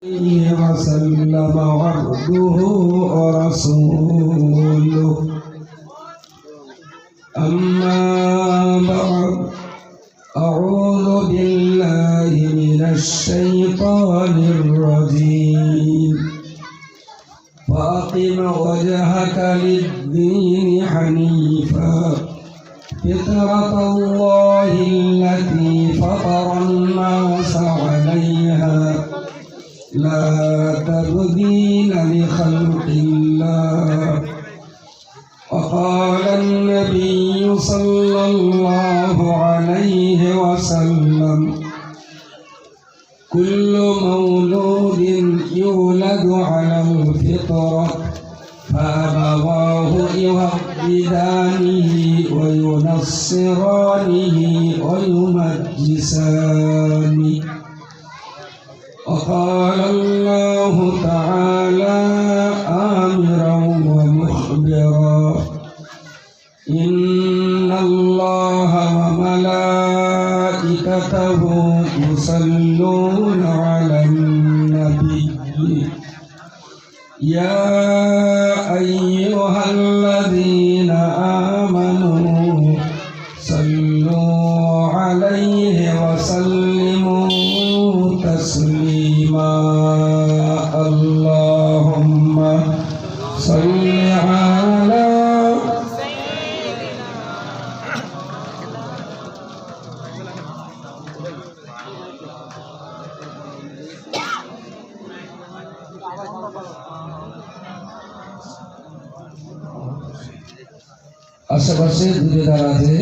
وسلم عبده ورسوله أما بعد أعوذ بالله من الشيطان الرجيم فأقم وجهك للدين حنيفا فطرة الله التي فطر الناس عليها لا تبديل لخلق الله وقال النبي صلى الله عليه وسلم كل مولود يولد على الفطرة فأبواه يهودانه وينصرانه ويمجسانه وقال الله تعالى آمرا ومخبرا إن الله وملائكته يصلون على النبي يا أيها الذين آمنوا صلوا عليه وسلموا تسليما اللهم صل على আশেপাশে দূরে দাঁড়াতে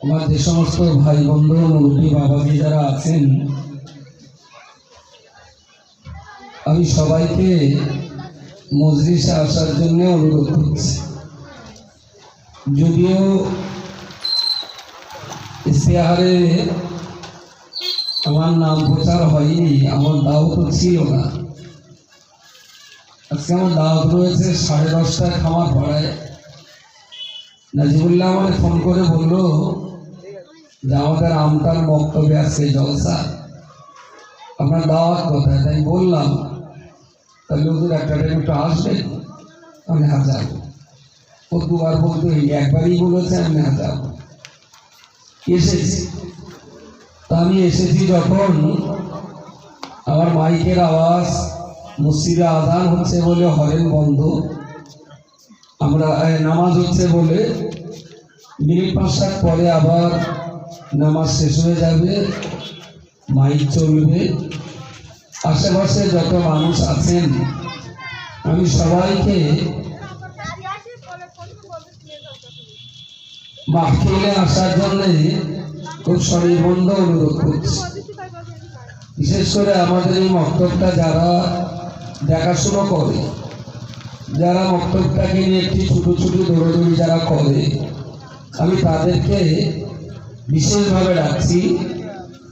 আমার যে সমস্ত ভাই বন্ধু মুরব্বী বাবাজি যারা আছেন আমি সবাইকে মজলিসে আসার জন্য অনুরোধ করছি। যদিও ইশতেহারে আমার নাম প্রচার হয়নি, আমার দাওয়াত ছিল না। আজকে আমার দাওয়াত রয়েছে 10:30টায় খামার পড়ায়। নাজিবুল্লাহ আমাকে ফোন করে বললো যে আমাদের আমতার বক্তব্যে আছে জলসা, আপনার দাওয়াত কোথায়? তাই বললাম তাহলে ওদের একটা টাইম একটু আসবেন। আমি হাজার ও দুবার বলতে একবারই বলেছে আমি হাজার এসেছি। তা আমি এসেছি যখন আমার মাইকের আওয়াজ, মসজিদে আজান হচ্ছে বলে হরেন বন্ধ, আমরা নামাজ হচ্ছে বলে মিনিট 5-7 পরে আবার নামাজ শেষ হয়ে যাবে, মাইক চলবে। আশেপাশে যত মানুষ আছেন আমি সবাইকে মাহফিলে আসার জন্য খুব সনির্বন্ধ অনুরোধ করছি। বিশেষ করে আমাদের এই মক্তবটা যারা দেখাশুনো করে, যারা মক্তবটাকে নিয়ে একটি ছোটো ছোটো দৌড়াদৌড়ি যারা করে, আমি তাদেরকে বিশেষভাবে রাখছি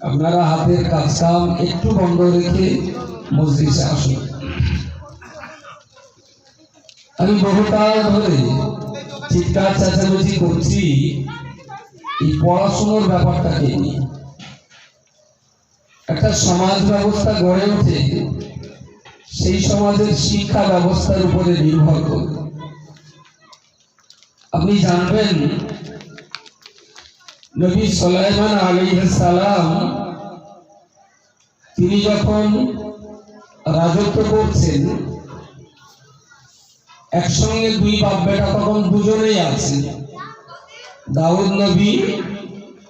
আপনারা হাতের কাজ কাম একটু বন্ধ রেখে মজলিসে আসুন। আমি বহুকাল ধরে চিৎকার চেঁচামেচি করছি এই পড়াশোনার ব্যাপারটাকে নিয়ে। একটা সমাজ ব্যবস্থা গড়ে ওঠে সেই সমাজের শিক্ষা ব্যবস্থার উপরে নির্ভর করে। আপনি জানবেন নবী সুলাইমান আলাইহিস সালাম তিনি যখন রাজত্ব করছেন, একসঙ্গে 2 বাপ বেটা তখন দুজনেই আছেন, দাউদ নবী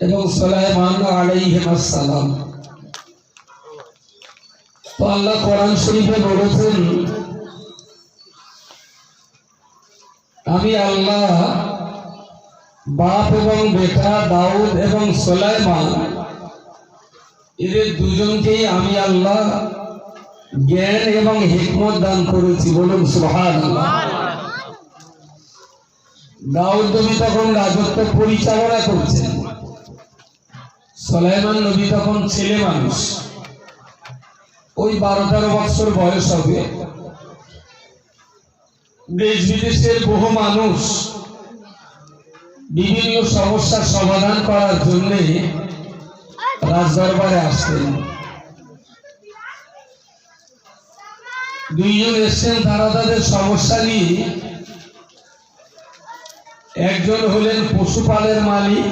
এবং সুলাইমান আলাইহিস সালাম। তো আল্লাহ কোরআন শরীফে বলেছেন আমি আল্লাহ বাপ এবং বেটা দাউদ এবং সুলাইমান এদের দুজনকেই আমি আল্লাহ জ্ঞান এবং হিকমত দান করেছি। বলুন সুবহানাল্লাহ। দাউদ নবী তখন রাজত্ব পরিচালনা করছেন, সুলাইমান নবী তখন ছেলে মানুষ, ওই 12-13 বছর বয়স হবে। দেশ বিদেশের বহু মানুষ বিভিন্ন সমস্যার সমাধান করার জন্য রাজদরবারে আসতেন। দুইজন এসছেন, তারা তাদের সমস্যা নিয়ে। একজন হলেন পশুপালের মালিক,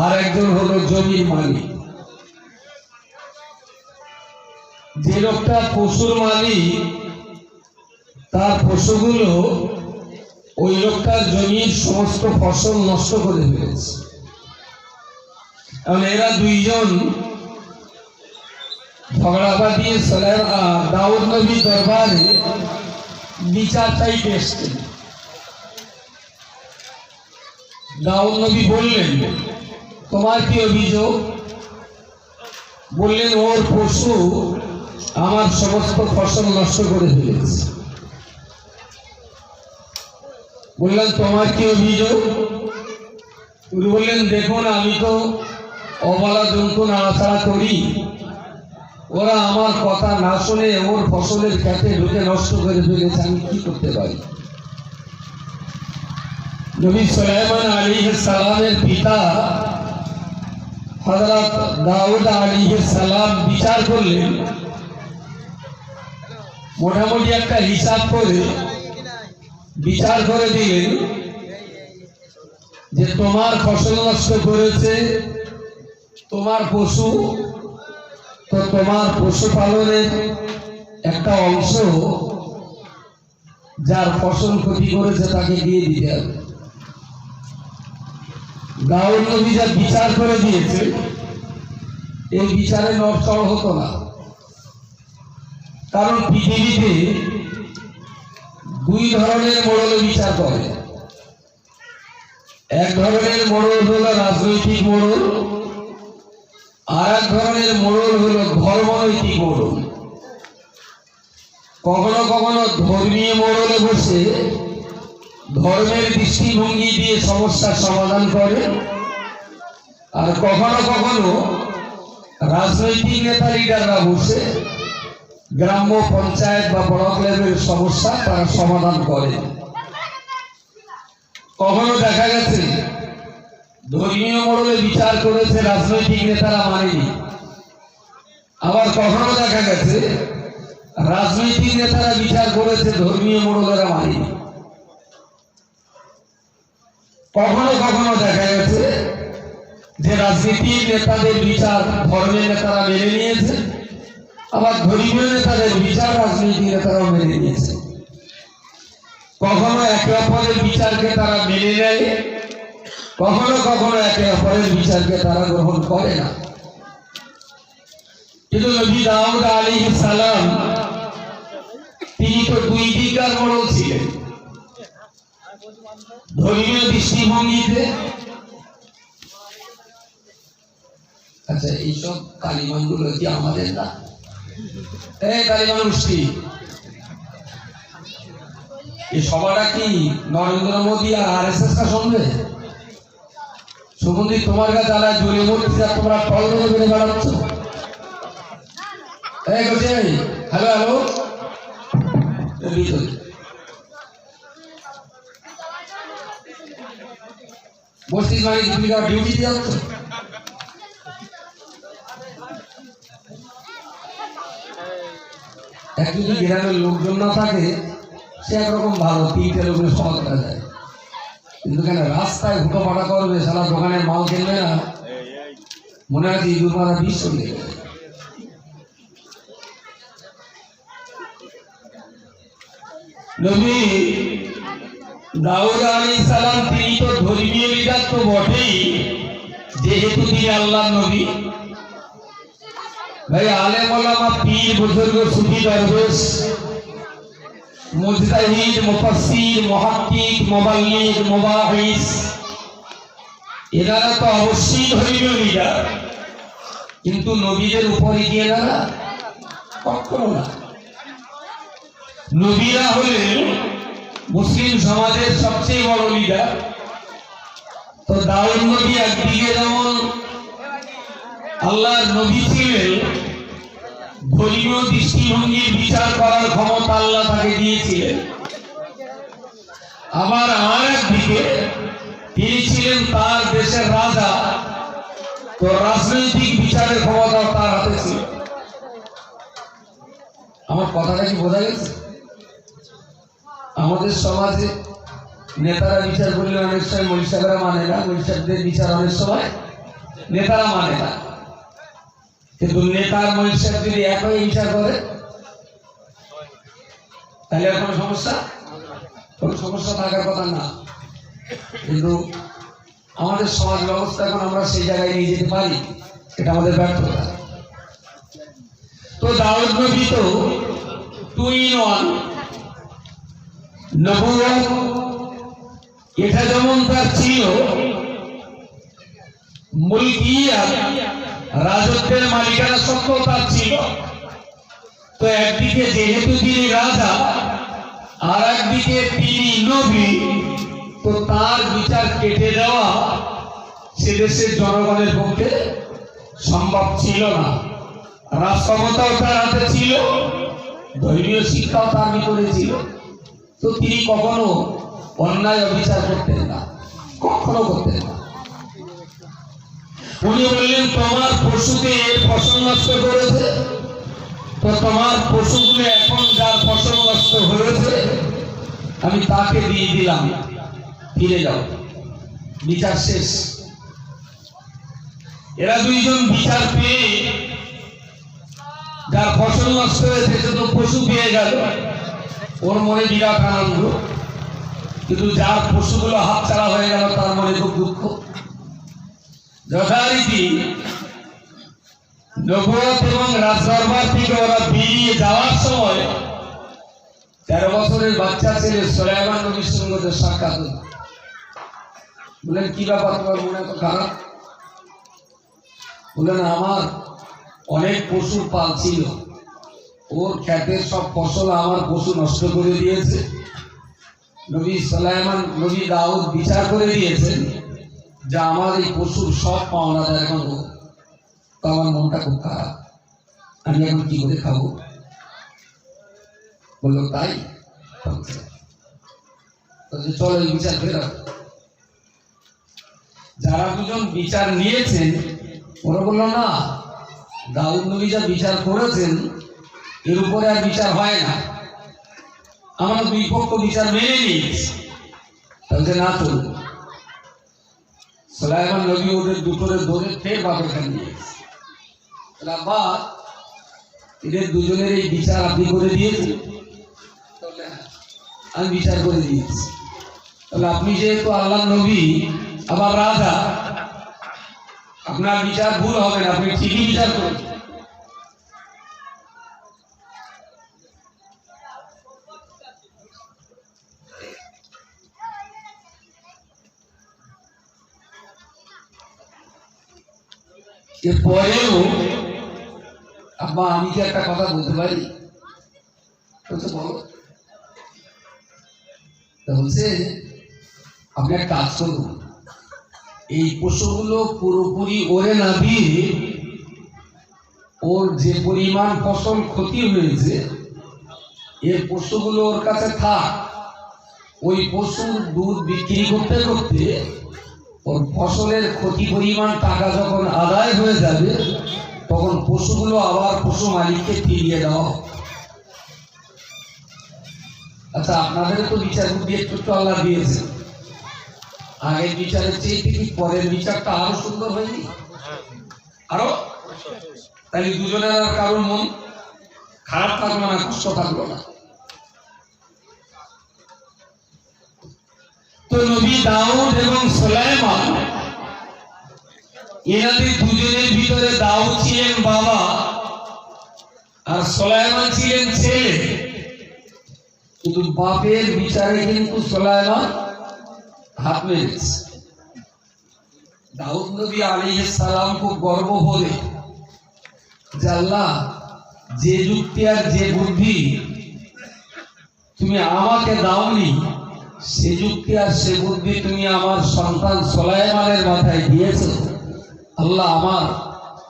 আর একজন হলো জমির মালিক। যে লোকটা পশুর মালিক, তার পশুগুলো ওই লোকটার জমির সমস্ত ফসল নষ্ট করে ফেলেছে। এবং এরা দুইজন ঝগড়া বাঁধিয়ে দাউদ নবীর দরবারে বিচার চাইতে এসছেন। দাউদ নবী বললেন, তোমার কি অভিযোগ? বললেন, ওর পশু আমার সমস্ত ফসল নষ্ট করে ফেলেছে। বললেন, তোমার কি অভিযোগ? উনি বললেন, দেখুন, আমি তো অবলা জন্তু নাড়াচাড়া করি, ওরা আমার কথা না শুনে ওর ফসলের খেতে ঢুকে নষ্ট করে ফেলেছে, আমি কি করতে পারি? নবী সুলাইমান আলাইহিস সালামের পিতা হযরত দাউদ আলাইহিস সালাম বিচার করলেন। মোটামুটি একটা হিসাব করে বিচার করে দিলেন যে তোমার ফসল নষ্ট করেছে তোমার পশু, তো তোমার পশুপালনের একটা অংশ যার ফসল ক্ষতি করেছে তাকে দিয়ে দিতে হবে। দাউদ নবী যা বিচার করে দিয়েছে, এই বিচারে নড়চড় হতো না। কারণ পৃথিবীতে দুই ধরনের মোড়ল বিচার করে। এক ধরনের মোড়ল হলো রাজনৈতিক মোড়ল, আর এক ধরনের মোড়ল হলো ধর্মনৈতিক মোড়ল। কখনো কখনো ধর্মীয় মোড়লে বসে ধর্মের দৃষ্টিভঙ্গি দিয়ে সমস্যার সমাধান করে, আর কখনো কখনো রাজনৈতিক নেতা লিডাররা বসে গ্রাম্য পঞ্চায়েত বা ব্লক লেভেলের সমস্যা তারা সমাধান করে। কখনো দেখা গেছে ধর্মীয় মোড়লে বিচার করেছে, রাজনৈতিক নেতারা মানেনি। আবার কখনো দেখা গেছে রাজনৈতিক নেতারা বিচার করেছে, ধর্মীয় মোড়লেরা মানেনি। কখনো কখনো দেখা গেছে যে রাজনীতির নেতাদের বিচার ধর্মের নেতারা মেনে নিয়েছে, আবার ধর্মীয় নেতাদের বিচার রাজনৈতিক নেতারাও মেনে নিয়েছে। কখনো একে অপরের বিচারকে তারা মেনে নেয়, কখনো কখনো একে অপরের বিচারকে তারা গ্রহণ করে না। কিন্তু নবী দাউদ আলাইহিস সালাম তিনি তো দুই দিককার মোড়ল ছিলেন। ধর্মীয় দৃষ্টিভঙ্গিতে, আচ্ছা এইসব কালিমানগুলো কি আমাদের না? এই কালিমান গোষ্ঠী, এই সভাটা কি নরেন্দ্র মোদী আর RSS টা শুনবে? সুগন্ধি তোমার কাছে আলা জোরে মরছে, তোমরা টল ধরে বেড়ে বেড়াচ্ছ। এই করছে, হ্যালো হ্যালো, বসতিস মানে তুমি ডিউটি দিয়ে যাচ্ছ। একদিন গ্রামের লোকজন না থাকে, সে একরকম ভালো, তিনটে লোকের সমাজ করা যায়। কিন্তু কেন রাস্তায় হুটো পাটা করবে, সারা দোকানের মাল কিনবে না, মনে হয় ইঁদুর মারা বিষ চলে গেছে। নবী দাউদ আলাইহিস সালাম তিনি তো ধর্মীয় লিডার তো বটেই, যেহেতু তিনি আল্লাহর নবী। ভাই আলেম ওলামা, পীর বুজুর্গ, সুফি দরবেশ, মুজতাহিদ, মুফাসসির, মুহাক্কিক, মুবাল্লিগ, মুবাহিস, এনারা তো অবশ্যই ধর্মীয় লিডার, কিন্তু নবীদের উপরে কি এনারা? কখনো না। নবীরা হলেন মুসলিম সমাজের সবচেয়ে বড় লিডার। তো দাউদ নবী একদিকে যেমন আল্লাহর নবী ছিলেন, ধর্মীয় দৃষ্টিভঙ্গির বিচার করার ক্ষমতা আল্লাহ তাকে দিয়েছিলেন, আবার আর একদিকে তিনি ছিলেন তার দেশের রাজা, তো রাজনৈতিক বিচারের ক্ষমতা তার হাতে ছিল। আমার কথাটা কি বোঝা গেছে? আমাদের সমাজে নেতারা বিচার করলে অনেক সময় মহিষাকরা মানে না, মহিষাকদের বিচার অনেক সময় নেতারা মানে না। কিন্তু নেতার মহিষাক যদি এক হয়ে বিচার করে তাহলে আর কোনো সমস্যা থাকার কথা না। কিন্তু আমাদের সমাজ ব্যবস্থা এখন আমরা সেই জায়গায় নিয়ে যেতে পারি, এটা আমাদের ব্যর্থতা। তো দাউদ নবী তো 2 in 1, নবুয়ত এটা যেমন তার ছিল, মুলকিয়াত রাজত্বের মালিকানা সত্ত্বেও তার ছিল। তো একদিকে যেহেতু তিনি রাজা আর একদিকে তিনি নবী, তো তার বিচার কেটে দেওয়া সে দেশের জনগণের পক্ষে সম্ভব ছিল না। রাজক্ষমতাও তার হাতে ছিল, ধর্মীয় শিক্ষাও তার ভিতরে ছিল। তো তিনি কখনো অন্যায় অবিচার করতেন না, কখনো করতেন না। উনি বললেন, তোমার পশুকে ফসল নষ্ট করেছে, তো তোমার পশুগুলো এখন যার ফসল নষ্ট হয়েছে আমি তাকে দিয়ে দিলাম, ফিরে যাও, বিচার শেষ। এরা দুইজন বিচার পেয়ে, যার ফসল নষ্ট হয়েছে সে তো পশু পেয়ে গেল, ওর মনে বিরাট আনন্দ। কিন্তু যার পশুগুলো হাতছাড়া হয়ে গেল তার মনে খুব দুঃখ। যথারীতি নবুয়ত এবং রাজদরবার থেকে ওরা বেরিয়ে যাওয়ার সময় 13 বছরের বাচ্চা ছেলে সুলাইমান নবীর সঙ্গে সাক্ষাৎ হল। বললেন, কি ব্যাপার, তোমার মনে এত খারাপ? বললেন, আমার অনেক পশুর পাল ছিল, ওর ক্ষেতের সব ফসল আমার পশু নষ্ট করে দিয়েছে। নবী সুলাইমান, নবী দাউদ বিচার করে দিয়েছেন যে আমার এই পশুর সব পাওনা এখন হোক। তো আমার মনটা খুব খারাপ, আমি এখন কি করে খাবো? বললো, তাই চলো এই বিচার ফেরাও। যারা দুজন বিচার নিয়েছেন ওরা বললো, না, দাউদ নবী যা বিচার করেছেন এর উপরে আর বিচার হয় না, আমরা দুই পক্ষ বিচার মেনে নিয়েছি, তাহলে না চলবে। সুলাইমান নবী ওদের দুটোরে ধরে ফের বাপের কাছে নিয়েছে। আব্বা, এদের দুজনের এই বিচার আপনি করে দিয়েছেন? আমি বিচার করে দিয়েছি। তাহলে আপনি যেহেতু আল্লাহ নবী আবার রাজা, আপনার বিচার ভুল হবে না, আপনি ঠিকই বিচার করেন। এরপরেও আব্বা, আমি কি একটা কথা বলতে পারি? বলো। বলছে, আপনি এক কাজ করুন, এই পশুগুলো পুরোপুরি ওরে না দিয়ে ওর যে পরিমাণ ফসল ক্ষতি হয়েছে এর পশুগুলো ওর কাছে থাক, ওই পশুর দুধ বিক্রি করতে করতে ওর ফসলের ক্ষতি পরিমাণ টাকা যখন আদায় হয়ে যাবে তখন পশুগুলো আবার পশু মালিককে ফিরিয়ে দেওয়া। আচ্ছা, আপনাদের তো বিচার বুদ্ধি একটু আল্লাহ দিয়েছে, আগের বিচারের চেয়ে কি পরের বিচারটা আরো সুন্দর হয়নি? আরো, তাহলে দুজনের আর কারোর মন খারাপ থাকলো না, কষ্ট থাকলো না। তো নবী দাউদ এবং সুলাইমান, এনাদের দুজনের ভিতরে দাউদ ছিলেন বাবা আর সুলাইমান ছিলেন ছেলে। কিন্তু বাপের বিচারে কিন্তু সুলাইমান হাত মেরেছে। দাউদ নবী আলাইহিস সালাম খুব গর্ব ভরে যে আল্লাহ, যে যুক্তি আর যে বুদ্ধি তুমি আমাকে দাওনি, সে যুক্তি আর সে বুদ্ধি তুমি আমার সন্তান সুলাইমানের মাথায় দিয়েছো। আল্লাহ, আমার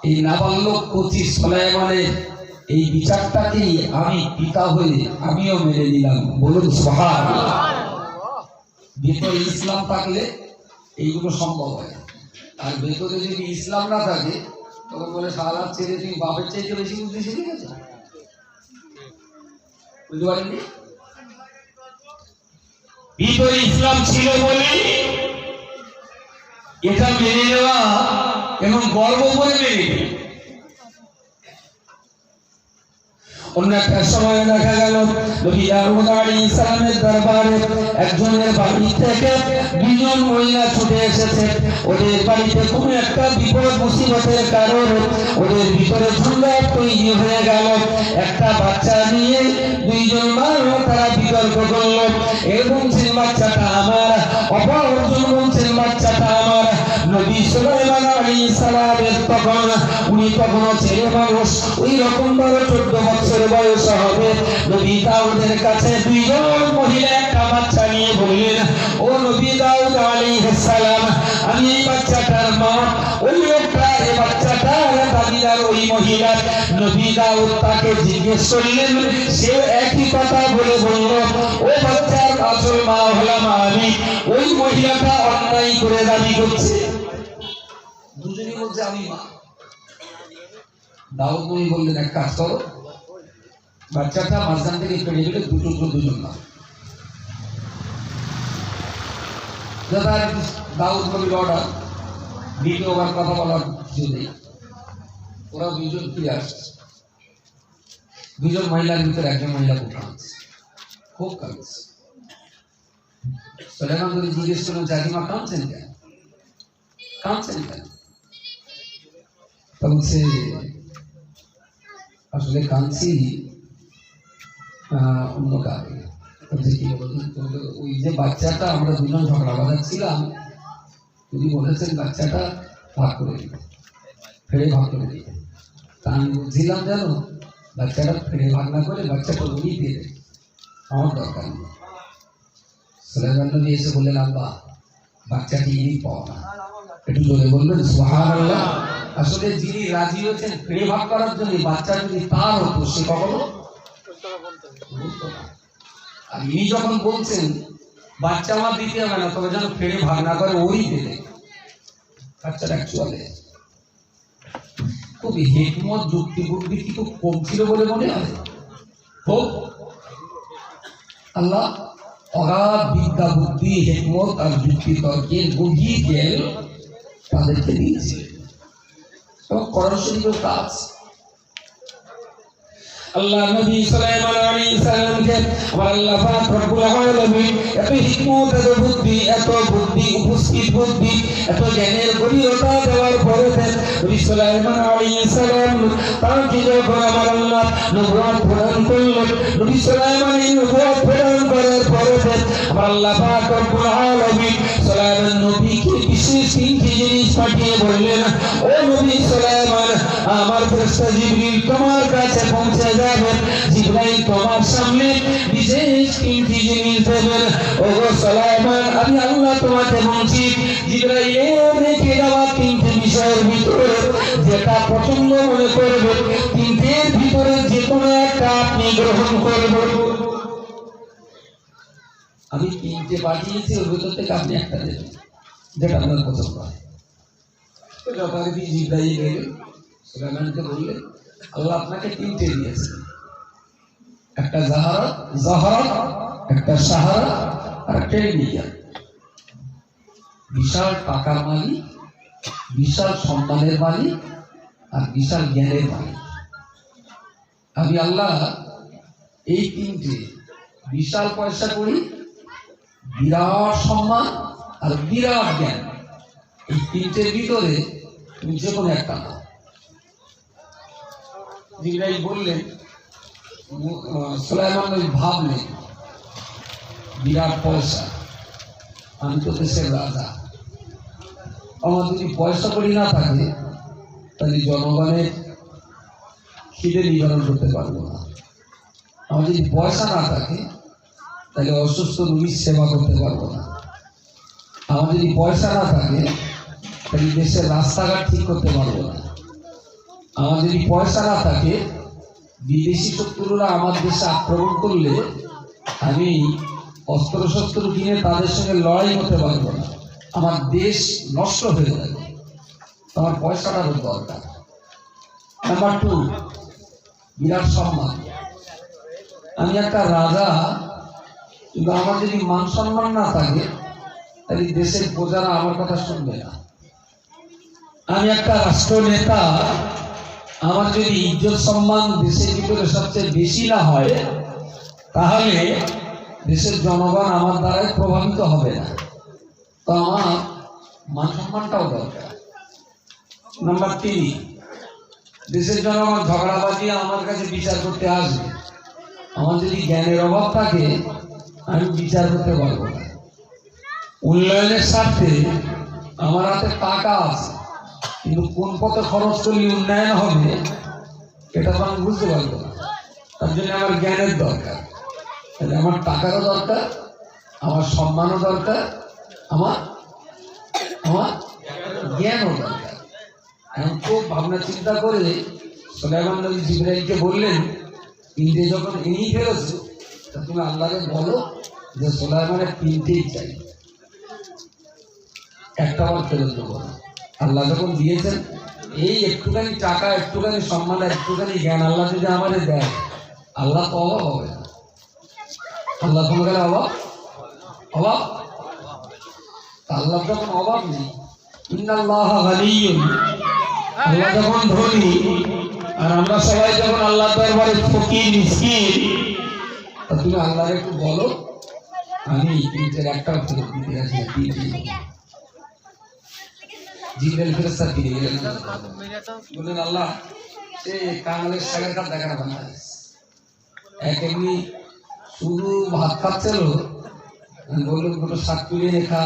এই নাবালক কচি সুলাইমানের এই বিচারটাকেই আমি পিতা হয়ে আমিও মেনে নিলাম। বলুন সুবহানাল্লাহ। ভেতরে ইসলাম থাকলে এইগুলো সম্ভব হয়, আর ভেতরে যদি ইসলাম না থাকে তখন বলে সারা ছেড়ে তুমি বাপের চাইতে বেশি বুদ্ধি শিখে গেছো। বুঝতে পারেননি? ভিতরে ইসলাম ছিল বলে এটা মেনে নেওয়া এবং গর্ব করে মেনে নেওয়া। অন্য একটা সময় দেখা গেল নবী দাউদ আলাইহিস সালামের দরবারে একজনের বাড়ি থেকে দুজন মহিলা ছুটে এসেছে। ওদের বাড়িতে কোনো একটা বিপদ মুসিবতের কারণে ওদের ভিতরে ঝুঁকা তৈরি হয়ে গেল। একটা বাচ্চা নিয়ে দুইজন মানুষ তারা বিতর্ক করলো। এবং সেই বাচ্চাটা আমার, অপরজন বলছেন বাচ্চাটা আমার। নবী সুলাইমান আলাইহিস সালামের উনি তখনও ছেলে মানুষ, ওই রকম 12-14 বছর বয়স হবে। নবী দাউদের কাছে দুইজন মহিলা একটা বাচ্চা নিয়ে বললেন, ও নবী দাউদ আলাইহিস সালাম, আমি এই বাচ্চাটার মা। ওই লোকটা এই বাচ্চাটার দাদিদার ওই মহিলা। নবী দাউদ তাকে জিজ্ঞেস করলেন, সে একই কথা বলে বলল, ও বাচ্চার আসল মা হলাম আমি। ওই মহিলাটা অন্যায় করে দাবি করছে। দুজনই বলছে আমি মা। দাউদ নবী বললেন, এক কাজ করো, বাচ্চাটা মাঝখান থেকে পেড়ে গেলে দুজন না। দাউদ নবীর অর্ডার, দ্বিতীয়বার কথা বলার কিছু নেই। ওরা দুজন ফিরে আসছে। দুজন মহিলার ভিতরে একজন মহিলা খুব কাঁদছে। সুলাইমান নবী জিজ্ঞেস করলেন, জাকিমা কাঁদছেন কেন? কাঁদছেন কেন? বলছে, আসলে কাঁদছি অন্য কারণে। ওই যে বাচ্চাটা আমরা দুজন ঝগড়া বাজাচ্ছিলাম, তিনি বলেছেন বাচ্চাটা ভাগ করে দিতে, ফেরে ভাগ করে দিতে। তা আমি বুঝছিলাম জানো, বাচ্চাটা ফেরে ভাগ না করে বাচ্চাটা উনি দিয়ে দেবে, আমার দরকার নেই। সুলাইমান নবী এসে বললেন, আব্বা বাচ্চাটি ইনি পাওয়া না। একটু জোরে বলবেন সুবহানাল্লাহ। আসলে যিনি রাজি হয়েছেন ফেরে ভাগ করার জন্য, বাচ্চা যদি তার হতো সে কখনো বলতো না। আর ইনি যখন বলছেন বাচ্চা আমার দিতে হবে না, তবে যেন ফেরে ভাগ না করে ওই দেবে। বাচ্চাটা অ্যাকচুয়ালি খুব হিকমত, যুক্তি বুদ্ধি কি খুব কম ছিল বলে মনে হয়? খুব। আল্লাহ অগাধ বিদ্যা, বুদ্ধি, হিকমত আর যুক্তি তর্কের গভীর জ্ঞান তাদেরকে দিয়েছে। এবং কোরআন শরীফের কাজ আল্লাহ নবী সুলাইমান আলাইহিস সালামকে আমার আল্লাহ পাক রব্বুল আলামিন এত হিকমত, এত বুদ্ধি উপস্থিত বুদ্ধি, এত জ্ঞানের গভীরতা দেওয়ার পরে নবী সুলাইমান আলাইহিস সালাম তাকে যখন আমার আল্লাহ নবুয়ত প্রদান করলেন, নবী সুলাইমান এই নবুয়ত প্রদান করার পরে আমার আল্লাহ পাক রব্বুল আলামিন সুলাইমান নবীকে বিশেষ তিনটি জিনিস পাঠিয়ে বললেন, ও নবী সুলাইমান, আমার ফেরেশতা জিবরিল তোমার কাছে পৌঁছে যাবে। জিবরাইল তোমার সামনে বিশেষ তিনটি জিনিস দেবেন। ও গো সুলাইমান, আমি আল্লাহ তোমাকে বলছি, জিবরাইলের রেখে দেওয়া তিনটি বিষয়ের ভিতরে যেটা পছন্দ মনে করবে, তিনটের ভিতরে যে কোনো একটা আপনি গ্রহণ করবেন। আমি তিনটে পাঠিয়েছি, ওর ভিতর থেকে আপনি একটা দেবেন যেটা আপনার পছন্দ হয়। যথারীতি জিবরাইল গেলেন, সুলাইমানকে বললেন, আল্লাহ আপনাকে তিনটে দিয়েছে, একটা জাহারা, একটা সাহারা আর একটা নিয়া। বিশাল টাকার মালিক, বিশাল সম্মানের মালিক আর বিশাল জ্ঞানের মালিক। আমি আল্লাহ এই তিনটে, বিশাল পয়সা করি, বিরাট সম্মান আর বিরাট জ্ঞান, এই তিনটের ভিতরে তুমি যে কোনো একটা নাও। জিবরাইল বললেন, সুলাইমান নবী ভাবলেন, বিরাট পয়সা, আমি তো দেশের রাজা, আমার যদি পয়সা করি না থাকে তাহলে জনগণের খিদে নিবারণ করতে পারবো না। আমার যদি পয়সা না থাকে তাহলে অসুস্থ রোগীর সেবা করতে পারবো না। আমার যদি পয়সা না থাকে তাহলে দেশের রাস্তাঘাট ঠিক করতে পারবো না। আমার যদি পয়সা না থাকে, বিদেশি শত্রুরা আমার দেশে আক্রমণ করলে আমি অস্ত্র শস্ত্র কিনে তাদের সঙ্গে লড়াই করতে পারবো না, আমার দেশ নষ্ট হয়ে যাবে। আমার পয়সাটারও দরকার। নাম্বার 2, বিরাট সম্মান। আমি একটা রাজা, কিন্তু আমার যদি মান সম্মান না থাকে তাহলে দেশের প্রজারা আমার কথা শুনবে না। আমি একটা রাষ্ট্র নেতা, আমার যদি ইজ্জত সম্মান দেশের ভিতরে সবচেয়ে বেশি না হয় তাহলে দেশের জনগণ আমার দ্বারাই প্রভাবিত হবে না। তো আমার মান সম্মানটাও দরকার। নাম্বার 3, দেশের জনগণ ঝগড়া বাজিয়ে আমার কাছে বিচার করতে আসবে, আমার যদি জ্ঞানের অভাব থাকে আমি বিচার করতে পারবো না। উন্নয়নের স্বার্থে আমার হাতে টাকা আছে, কিন্তু কোন পথে খরচ করলে উন্নয়ন হবে এটা তো আমি বুঝতে পারবো না। তার জন্য আমার জ্ঞানের দরকার, তাহলে আমার টাকারও দরকার, আমার সম্মানও দরকার, আমার আমার জ্ঞানও দরকার। এখন খুব ভাবনা চিন্তা করে সুলাইমান নবী জিবরাইলকে বললেন, তিনটে যখন এনেই ফেলেছো তা তুমি আল্লাহকে বলো যে সুলাইমানের তিনটেই চাই, একটা বার ফেরত দেবো না। আল্লাহ যখন দিয়েছেন এই একটুখানি টাকা, একটুখানি সম্মান, একটুখানি জ্ঞান আল্লাহ যদি আমাদের দেয়, আল্লাহ তো অভাব হবে না। আল্লাহ কোনো গেলে অভাব অভাব আল্লাহ যখন অভাব নেই, ইন্নাল্লাহ গানিয়্যুন, আল্লাহ যখন ধনী আর আমরা সবাই যখন আল্লাহ দরবারে ফকির মিসকিন, তা তুমি আল্লাহর একটু বলো আমি তিনটের একটাও ফেরত দিতে রাজি না। জিবরাইল ফেরেশতা ফিরে গেলেন, বললেন আল্লাহ সে কাঙালের শাকের কাপ দেখা না, এক এমনি শুধু ভাত খাচ্ছিল, বললেন কোনো শাক তুলে নে খা,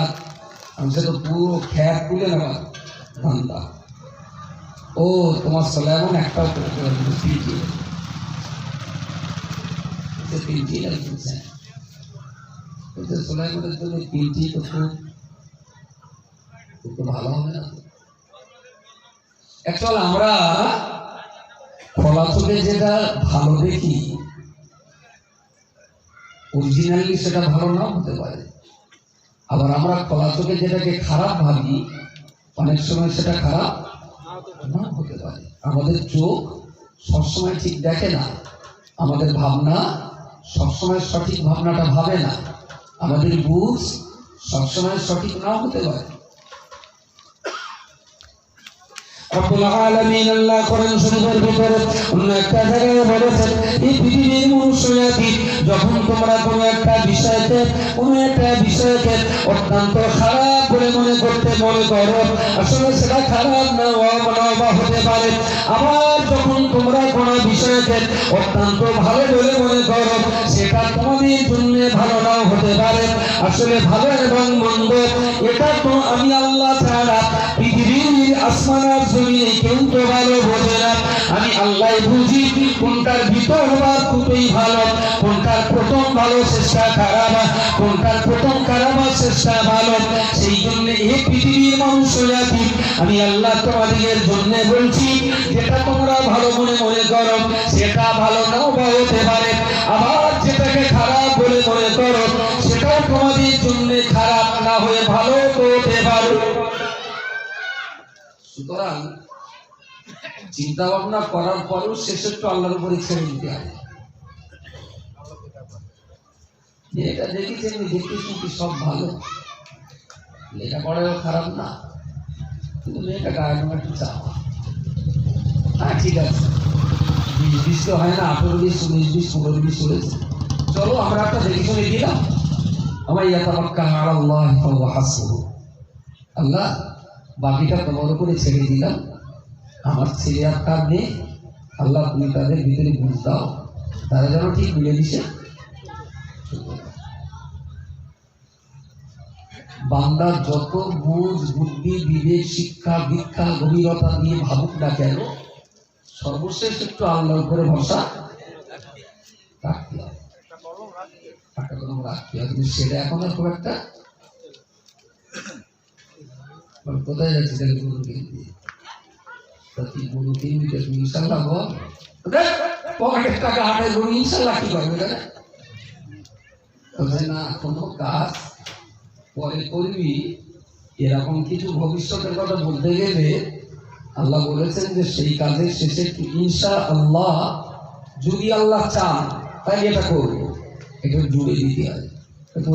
আমি সে তো পুরো খ্যাপ তুলে নেওয়া ধান্দা। ও তোমার সুলাইমান একটাও করতে পারবে সুলাইমানের জন্য তিনটি তো খুব ভালো হবে না। অ্যাকচুয়াল আমরা খোলা চোখে যেটা ভালো দেখি অরিজিনালি সেটা ভালো নাও হতে পারে, আবার আমরা খোলা চোখে যেটাকে খারাপ ভাবি অনেক সময় সেটা খারাপ না হতে পারে। আমাদের চোখ সবসময় ঠিক দেখে না, আমাদের ভাবনা সবসময় সঠিক ভাবনাটা ভাবে না, আমাদের বুঝ সবসময় সঠিক নাও হতে পারে। রব্বুল আলামিন আল্লাহ কোরআন শরীফের ভিতরে অন্য একটা জায়গায় বলেছেন, এই পৃথিবীর মনুষ্যজাতি যখন তোমরা কোনো একটা বিষয়কে অত্যন্ত খারাপ বলে মনে করো, আসলে সেটা খারাপ না হতে পারে। আবার যখন তোমরা কোনো বিষয়কে অত্যন্ত ভালো বলে মনে করো, সেটা তোমাদের জন্য ভালো নাও হতে পারে। আসলে ভালো এবং মন্দ এটা তো আমি আল্লাহ ছাড়া পৃথিবীর আসমান আর জমিনে কেউ তো ভালো বোঝে না, আমি আল্লাহ বুঝি কোনটার ভিতর হওয়ার খুবই ভালো, কোনটার প্রথম ভালো চেষ্টা খারাপ, কোনটার প্রথম খারাপ চেষ্টা ভালো। সেই জন্য এই পৃথিবীর মানুষ জাতি আমি আল্লাহ তোমাদের জন্য বলছি, যেটা তোমরা ভালো মনে করো সেটা ভালো নাও হতে পারে, আবার যেটাকে খারাপ বলে মনে করো সেটাও তোমাদের জন্য খারাপ না হয়ে ভালো হতে পারে। সুতরাং চিন্তা ভাবনা করার পরেও শেষে একটু আল্লাহর উপরে ছেড়ে দিতে হবে। এটা দেখেছেন, দেখতেছি কি সব ভালো, লেখাপড়াও খারাপ না, কিন্তু মেয়েটা গায়ে একটু চাওয়া, হ্যাঁ ঠিক আছে 20-20 তো হয় না, 18-20, 19-20, 15-20 হয়েছে, চলো আমরা একটা দেখে শুনে দিলাম। আমার ইয়াতাওয়াক্কাল আলাল্লাহ ফাহুয়া হাসবুহু, আল্লাহ বাকিটা তোমার উপরে ছেড়ে দিলাম, আমার ছেলে আর তার মেয়ে, আল্লাহ তুমি তাদের ভিতরে বুঝ দাও, তারা যেন ঠিক মিলে দিছে। বান্দার যত বুঝ বুদ্ধি বিবেক শিক্ষা দীক্ষা গভীরতা দিয়ে ভাবুক না কেন, সর্বশেষ একটু আল্লাহর উপরে ভরসা রাখতে হবে, কিন্তু সেটা এখন আর খুব একটা কোথায় যাচ্ছে তাহলে গরু কিনতে, গরু কিনবি তুমি ইনশাল্লাহ বল, পকেটের টাকা হাটে গরু ইনশাল্লাহ কি করবে না, কোনো কাজ পরে করবি, এরকম কিছু ভবিষ্যতের কথা বলতে গেলে আল্লাহ বলেছেন যে সেই কাজের শেষে ইনশা আল্লাহ, যদি আল্লাহ চান তাই এটা করবো, এটা জুড়ে দিতে হয়।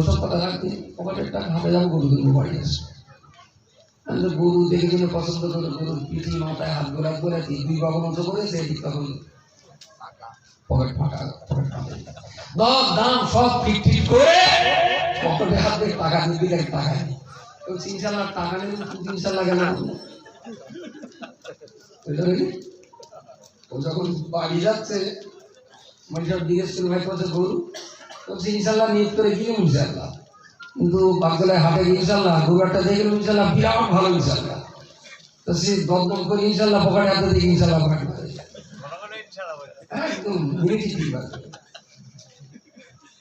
ওসব কথা রাখতে পকেটের টাকা হাতে যাবো, গরু কিনবো, বাড়ি আসে। গরু দেখে কিনে পছন্দ করে গরুর পিঠি মাথায় হাত গোলাপ করে দুই বাবু মতো করেছে, এদিক তখন পকেট ফাঁকা, পকেট ফাঁকা, দর দাম সব ঠিক ঠিক করে পকেটে হাত দিয়ে টাকা দিতে টাকা নেই। ইনশাল্লাহ টাকা নেই, ইনশাল্লাহ কেন? ও যখন বাড়ি যাচ্ছে মানুষের জিজ্ঞেস করে ভাই করছে গরু, বলছে ইনশাল্লাহ নিয়োগ করে গিয়ে ইনশাল্লাহ, কিন্তু বাগদলায় হাটে গিয়ে ইনশাল্লাহ গরু একটা দেখে ইনশাল্লাহ বিরাট ভালো ইনশাল্লাহ, তো সে দমদম করে ইনশাল্লাহ পকেটে হাতে দেখে ইনশাল্লাহ পকেট করে একদম ঘুরে ঠিক পারবে।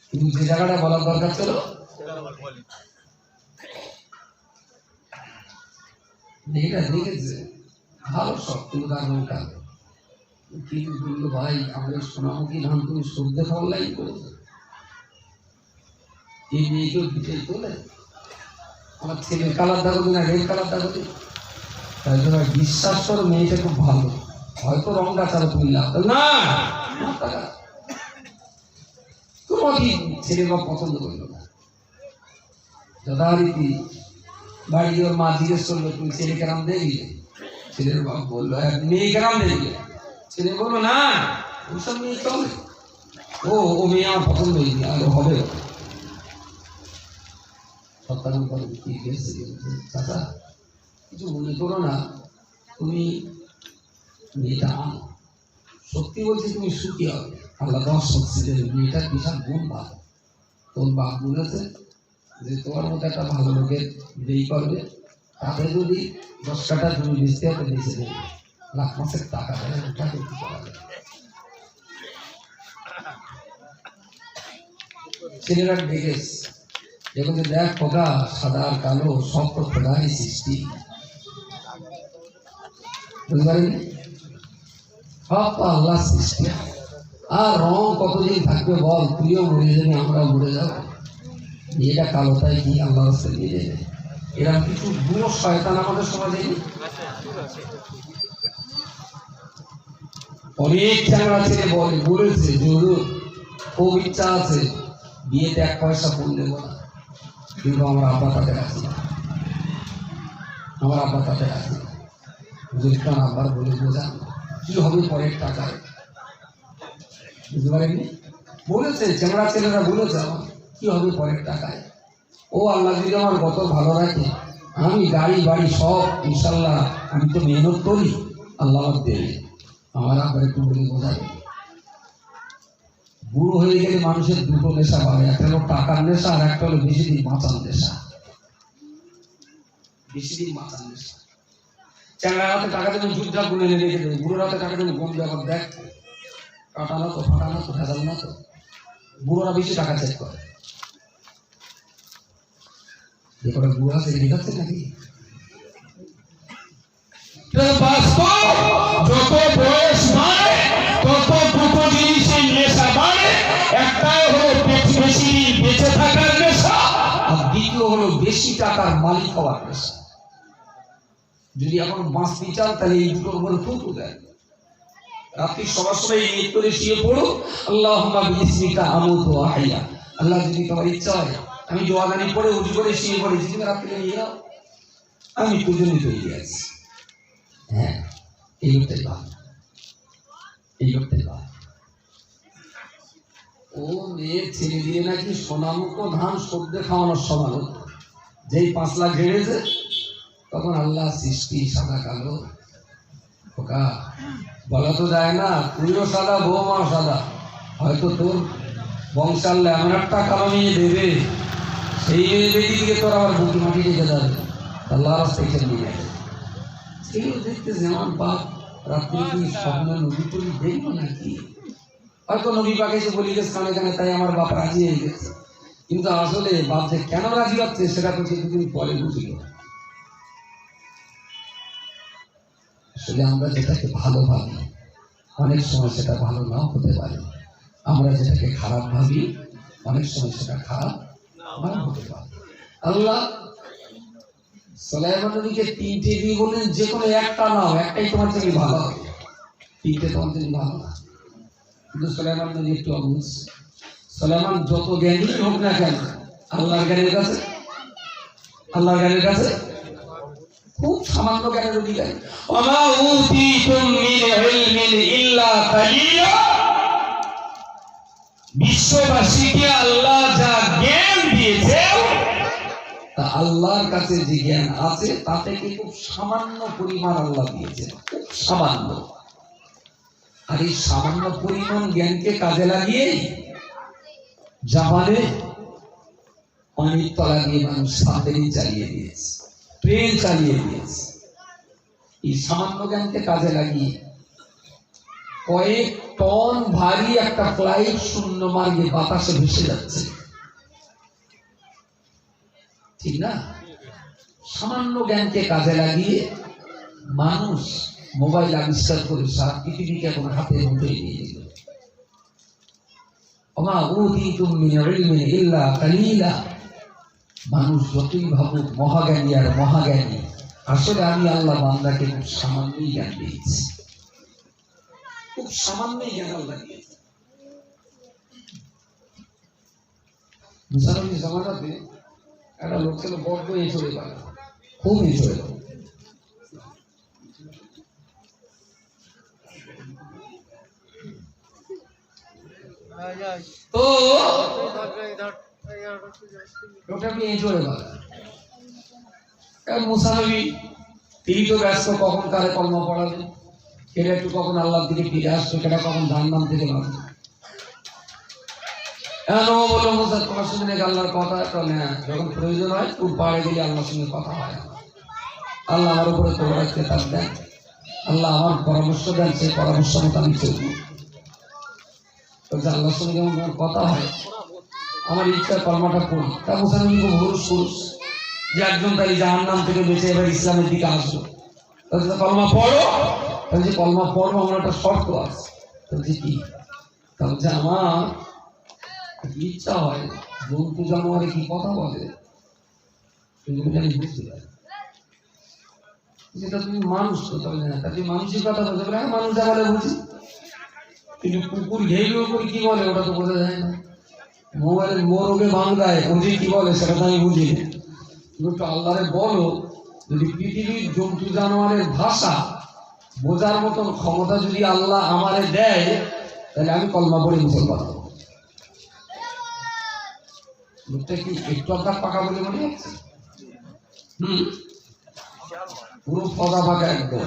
কিন্তু যে জায়গাটা বলার দরকার ছিল এটা দেখেছে ভালো সব, কিন্তু তার নৌকা কিন্তু বললো ভাই আমাদের সোনামুখী ধান তুমি সর্দে খাওয়ার লাইন করেছো, এই মেয়েকেও পিছিয়ে তোলে, আমার ছেলের কালার দেখো না রেড কালার দেখো, তাই জন্য বিশ্বাস করো মেয়েটা খুব ভালো, হয়তো রংটা চালো তুমি লাভ না, তোমাকে ছেলের বাপ পছন্দ করলো না। যথারীতি বাড়ি ওর মা জিজ্ঞেস করলো তুমি ছেলে কেরাম দেখলে, ছেলের বাপ বললো মেয়ে কেরাম দেখলে, ছেলে বললো না ওসব মেয়ে চলে, ও মেয়ে আমার পছন্দ হয়নি, আর হবে চাচা কিছু মনে করো না, তুমি মেয়েটা আনো, সত্যি বলছি তুমি সুখী হবে, আল্লাহ দশ সত্যি মেয়েটার বিশাল গুণ ভালো, তোর বাপ বলেছে যে তোমার মতো একটা ভালো লোকের বিয়ে করবে, তাতে যদি 10 কাঠা তুমি বেঁচতে হতে বেঁচে দেবে, লাখ মাসের টাকা দেয়, ওটা করতে পারা যায়। ছেলেরা ডেকেস দেখুন দেখ খোকা সাদা আর কালো সব তো খোদারই সৃষ্টি, বুঝতে পারেন সব তো আল্লাহ সৃষ্টি, আর রং কতদিন থাকবে বল, তুইও মরে যাবি আমরাও মরে যাবো, এটা কালোটাই কি আল্লাহ রাস্তায় নিয়ে যাবে, এরকম কিছু বুড়ো শয়তান আমাদের সমাজে অনেক চ্যাংড়া ছেলে বলেছে খুব ইচ্ছা আছে বিয়েতে 1 পয়সা ফোন দেবো না, কিন্তু আমার আব্বা তাতে রাখি না, আমার আব্বা তাতে রাখি না, যদি কারণ আব্বার বলে বোঝান কি হবে পরের টাকায়, বুঝতে পারেননি, বলেছে চ্যাংড়া ছেলেরা বলেছে আমার কি হবে পরের টাকায়, ও আল্লাহ যদি আমার কত ভালো রাখে, আমি গাড়ি বাড়ি সব ইনশাল্লাহ আমি তো মেহনত করি, আল্লাহ আমার দেবে, আমার আবার একটু বলে বোঝাই। বুড়ো হয়ে গেলে মানুষের দুটো নেশা বাড়ে, একটা হলো টাকার নেশা আর একটা হলো বেশি দিন বাঁচার নেশা, বেশি দিন বাঁচার নেশা। চ্যাংড়া হাতে টাকা দেবেন যুদ্ধা গুনে রেখে দেবে, বুড়োর হাতে টাকা দেবেন গম ব্যাপার দেখ কাটা না তো ফাটা না তো ভেজাল না তো, বুড়োরা বেশি টাকা চেক করে, এরপরে বুড়া সে দেখাচ্ছে নাকি যত বয়স বাড়ে তত দুটো জিনিসের নেশা বাড়ে, একটাই হলো বেশি বেঁচে থাকার নেশা, আর দ্বিতীয় হলো বেশি টাকার মালিক হওয়ার নেশা। যদি এখন বাঁচতে চান তাহলে এই দুটোর উপরে থুতু দেয়, রাত্রি সবার সময় নিয়ত করে শুয়ে পড়ো আল্লাহুম্মা বিইসমিকা আমুতু ওয়া আহইয়া, আল্লাহ যদি তোমার ইচ্ছা হয় আমি দোয়াগানি পড়ে উজু করে শুয়ে পড়েছি, তুমি রাত্রে নিয়ে যাও, আমি তোর জন্য তৈরি আছি। হ্যাঁ এই লোকটাই ভালো, এই লোকটাই ভালো। ও মেয়ে ছেড়ে দিয়ে নাকি সোনামুখো ধান সর্দে খাওয়ানোর সমান হতো, যেই 5 লাখ ঘেড়েছে তখন আল্লাহ সৃষ্টি সাদা কালো, খোকা বলা তো যায় না তুইও সাদা বৌমাও সাদা, হয়তো তোর বংশাল্লে এমন একটা কালো মেয়ে দেবে সেই দিকে তোর আবার বুকি মাটি রেখে যাবে, আল্লাহ রাস্তায় খেলে নিয়ে যাবে। সেগুলো দেখতে যেমন পাপ, রাত্রি কি স্বপ্ন নদী টুলি দেখবো নাকি, হয়তো নবী পাক এসে বলি গেছে কানে কানে তাই আমার বাপ রাজি হয়ে গেছে, কিন্তু আসলে বাপ যে কেন রাজি হচ্ছে সেটা তো কিছুদিন পরে বুঝিল। আসলে আমরা যেটাকে ভালো ভাবি অনেক সময় সেটা ভালো নাও হতে পারে, আমরা যেটাকে খারাপ ভাবি অনেক সময় সেটা খারাপ নাও হতে পারে। আল্লাহ সুলাইমান নবীকে 3টে দিয়ে বললেন যে কোনো একটা নাও, একটাই তোমার জন্য ভালো হবে, 3টে তোমার জন্য ভালো না, কিন্তু সুলাইমান নবী একটু অবুঝ। সুলাইমান যত জ্ঞানী হোক না কেন, আল্লাহর জ্ঞানের কাছে খুব সামান্য জ্ঞানের অধিকারী। ওমা উতিতুম মিন ইলমিন ইল্লা কালিলা, বিশ্ববাসীকে আল্লাহ যা জ্ঞান দিয়েছে তা আল্লাহর কাছে যে জ্ঞান আছে তা থেকে খুব সামান্য পরিমাণ আল্লাহ দিয়েছেন, খুব সামান্য। আর এই সামান্য পরিমাণ জ্ঞানকে কাজে লাগিয়ে জাপানে পানির তলা দিয়ে মানুষ সাবমেরিন চালিয়ে দিয়েছে, ট্রেন চালিয়ে দিয়েছে। এই সামান্য জ্ঞানকে কাজে লাগিয়ে কয়েক টন ভারী একটা ফ্লাইট শূন্য মার্গে বাতাসে ভেসে যাচ্ছে, ঠিক না? সামান্য জ্ঞানকে কাজে লাগিয়ে মানুষ মোবাইল আবিষ্কার করে সারা পৃথিবীকে এখন হাতে মুঠে নিয়ে নিল। ওমা উতিতুম মিন ইলমিন ইল্লা কালিলা, মানুষ যতই ভাবুক মহাজ্ঞানী আর মহাজ্ঞানী, আসলে আমি আল্লাহ বান্দাকে খুব সামান্যই জ্ঞান দিয়েছি, খুব সামান্যই জ্ঞান আল্লাহ দিয়েছে। মুসানবী জামানাতে একটা লোক ছিল বড্ড এঁচড়ে বাড়া, খুব এঁচড়ে। তো মুসানবী তিনি তো ব্যস্ত, কখন কারে কলমা পড়াবে, কেটা একটু কখন আল্লাহর দিকে ফিরে আসছে, কেটা কখন ধান নাম থেকে মারবে। বললো মুসা তোমার সঙ্গে আল্লাহর কথা, যখন প্রয়োজন হয় খুব পাড়ে গেলে আল্লাহর সঙ্গে কথা হয়। আল্লাহ আমার উপরে তোমরা খেতাব দেন, আল্লাহ আমার পরামর্শ দেন, সেই পরামর্শ মতো আমি চলবো। আল্লাহর সঙ্গে যেমন কথা হয়, আমার ইচ্ছা কলমাটা পড়ি। তা মুসানবী খুব হুরুস ফুরুস যে একজন তাই জাহান্নাম থেকে বেঁচে এবার ইসলামের দিকে আসবো, কলমা পড়ো। বলছি কলমা পড়বো, আমার একটা শর্ত আছে। বলছি কি? বলছে আমার ইচ্ছা হয় জন্তু জানোয়ারে কি কথা বলে আমি বুঝতে পারি, যেটা তুমি মানুষ তো তবে না, তা তুমি মানুষের কথা বলতে পারে, মানুষ যা বলে বুঝি। কিন্তু কুকুর ঘেইলের উপর কি বলে ওটা তো বোঝা যায় না। মোবাইলের মোরগে বাংলায় বুঝি কি বলে সেটা তো আমি বুঝি না। কিন্তু আল্লাহরে বলো, যদি পৃথিবীর জন্তু জানোয়ারের ভাষা বোঝার মতন ক্ষমতা যদি আল্লাহ আমারে দেয়, তাহলে আমি কলমা পড়ে মুসলমান হবো। লোকটা কি একটু আপনার পাকা বলে মনে হচ্ছে? পুরো পদা পাকা একদম।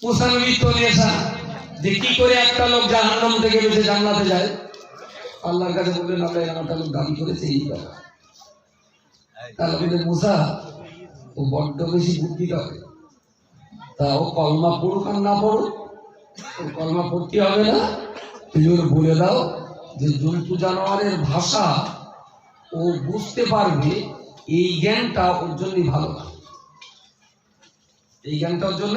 মুসানবী তো নেশা যে কি করে একটা লোক জাহান্নাম থেকে বেঁচে জান্নাতে যায়। আল্লাহর কাছে বললেন আল্লাহ একটা লোক দাবি করেছে এই কথা। তাহলে বললেন মুসা ও বড্ড বেশি বুদ্ধি করে, তা ও কলমা পড়ুক আর না পড়ুক, ও কলমা পড়তে হবে না। তুমি ওর বলে দাও যে জন্তু জানোয়ারের ভাষা ও বুঝতে পারবে, এই জ্ঞানটা ওর জন্যই ভালো না, এই জ্ঞানটা ওর জন্য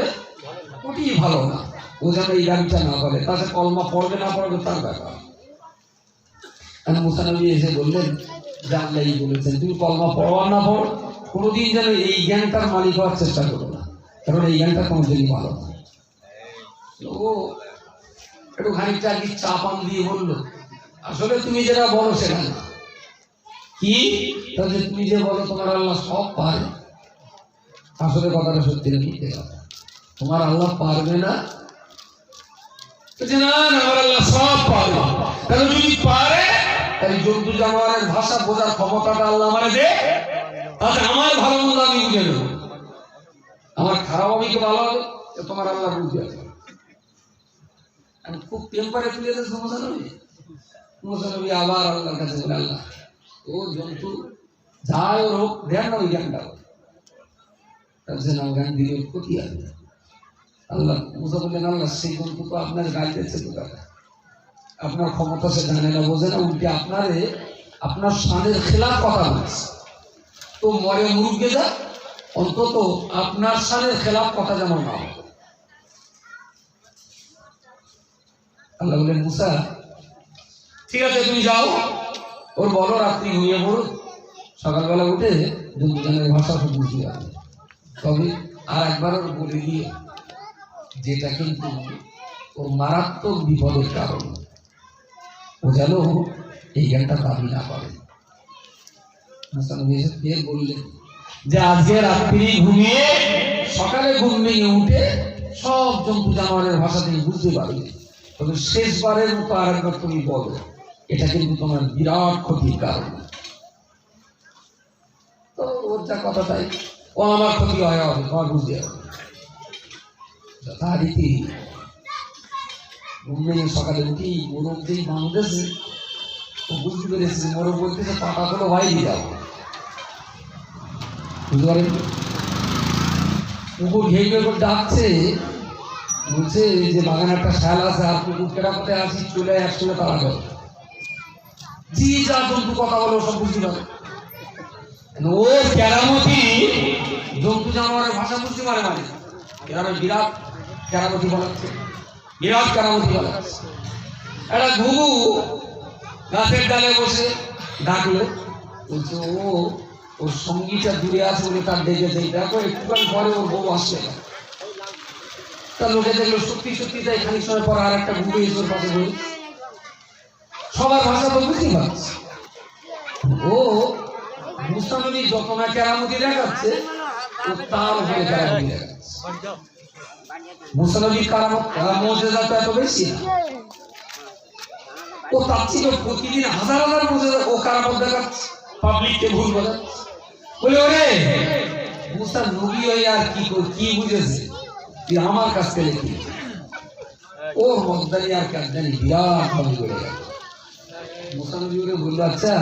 ওটাই ভালো না। ও যেন এই জ্ঞানটা না করে, তাতে কলমা পড়বে না পড়বে তার ব্যাপার। মুসানবী এসে বললেন যে আল্লাহ বলেছেন তুমি কলমা পড়ো আর না পড়ো, কোনোদিন যেন এই জ্ঞানটার মালিক হওয়ার চেষ্টা করো না, কারণ এই জ্ঞানটা তোমার জন্য ভালো না। ও একটু খানিকটা কি চাপান দিয়ে বললো, আসলে তুমি যেটা বলো সেটা না। কি? তাহলে তুমি যে বলো তোমার আল্লাহ সব পারে, আসলে কথাটা সত্যি না, মিথ্যে কথা। তোমার আল্লাহ পারবে না, না আমার আল্লাহ সব পারবে। তাহলে যদি পারে তাহলে জন্তু জানোয়ারের ভাষা বোঝার ক্ষমতাটা আল্লাহ আমারে দে, তাহলে আমার ভালো মন্দ আমি বুঝে নেব, আমার খারাপ আমি কি ভালো হবে তোমার আল্লাহ বুঝে আসবে। আমি খুব টেম্পারে তুলে দিয়েছে মুসানবী আবার আল্লাহর কাছে বলে আল্লাহ ও জন্তু যাই হোক দেন না ওই জ্ঞানটা, তাহলে না জ্ঞান দিলে ক্ষতি আসবে। আল্লাহ মুসা বললেন আল্লাহ সেই জন্তু তো আপনার গাইতেছে তো টাকা, আপনার ক্ষমতা সে জানে না বোঝে না, উল্টে আপনারে আপনার শানের খেলাফ কথা বলছে। তো মরে মুরুগে যা, অন্তত আপনার শানের খেলাফ কথা যেমন না হবে। আল্লাহ বললেন মুসা ঠিক আছে তুমি যাও, ওর বলো রাত্রি ঘুমিয়ে পড়ো, সকালবেলা উঠে জনের ভাষা সব বুঝিয়ে আসবে। তবে আর একবার ওর বলে দিয়ে যেটা কিন্তু ও ওর মারাত্মক বিপদের কারণ। ও যেন এই জ্ঞানটা দাবি না করে। বললেন যে আজকে রাত্রি ঘুমিয়ে সকালে ঘুম ভেঙে উঠে সব জন্তু জানোয়ারের ভাষা তুমি বুঝতে পারবে, তবে শেষবারের মতো আরেকবার তুমি বলো, এটা কিন্তু তোমার বিরাট ক্ষতির কারণ। তো ওর যা কথা তাই, ও আমার ক্ষতি হয় হবে, তোমার বুঝতে হবে। যথারীতি ঘুম ভেঙে সকালে উঠি মোরগ যেই বাঁধতেছে, ও বুঝতে পেরেছে মোরগ বলতেছে পাটা গুলো বাইরে যাও। বুঝতে পারেন? কুকুর ঘেয়ে ঘেয়ে করে ডাকছে, বলছে যে বাগানে একটা শাল আছে, আর কুকুর কেটা কোথায় আসি, চলে একসঙ্গে তারা করে। জি যা জন্তু কথা বলে সব বুঝতে পারে। ওর কেরামতি জন্তু জানোয়ারের ভাষা বুঝতে পারে, মানে এরা বিরাট কেরামতি বলাচ্ছে, বিরাট কেরামতি বলাচ্ছে। একটা ঘুঘু গাছের ডালে বসে ডাকলো, বলছে ওর সঙ্গীটা দূরে আছে বলে তার ডেকেছে, দেখো একটুখানি পরে ওর বউ আসবে না। তা লোকে দেখলো সত্যি সত্যি তাই, খানিক সময় পর আর একটা ঘুঘু এসে ওর পাশে বলি, সবার ভাষা তো বুঝতে পারছে। ও মুস্তানবী যত না কেরামতি দেখাচ্ছে, ও তার উপরে কেরামতি দেখাচ্ছে। মুস্তানবীর মর্যাদা তো এত বেশি না, ও তার ছিল প্রতিদিন হাজার হাজার মর্যাদা, ও কারামত দেখাচ্ছে, পাবলিককে ভুল বোঝাচ্ছে। বলে ওরে মুস্তান নবী হয়ে আর কি বুঝেছে তুই আমার কাছ থেকে লিখি, ওর মর্যাদা আর কাজ জানি বিরাট ভাবে বেড়ে গেল। মুস্তান নবী ওরে বললো, আচ্ছা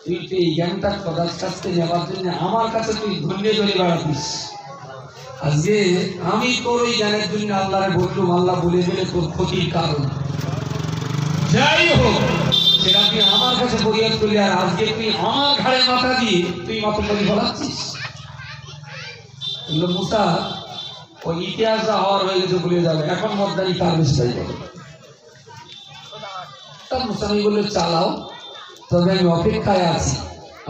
তুই তো এই জ্ঞানটা খোদার কাছ থেকে নেওয়ার জন্য আমার কাছে তুই ধন্যে ধরে বেড়াতিস, আজকে আমি তোর ওই জ্ঞানের জন্য আল্লাহরে বললুম, আল্লাহ বলে দিলে তোর ক্ষতির কারণ। যাই হোক সেটা তুই আমার কাছে ফরিয়াদ করলি, আর আজকে তুই আমার ঘাড়ে মাথা দিয়ে তুই মাথা বলি বলাচ্ছিস। মুসা ওই ইতিহাস হওয়ার হয়ে গেছে, ভুলে যাবে, এখন মর্দানি কার বেশি যাই বলে। তার মুসানি বললে চালাও, তবে আমি অপেক্ষায় আছি,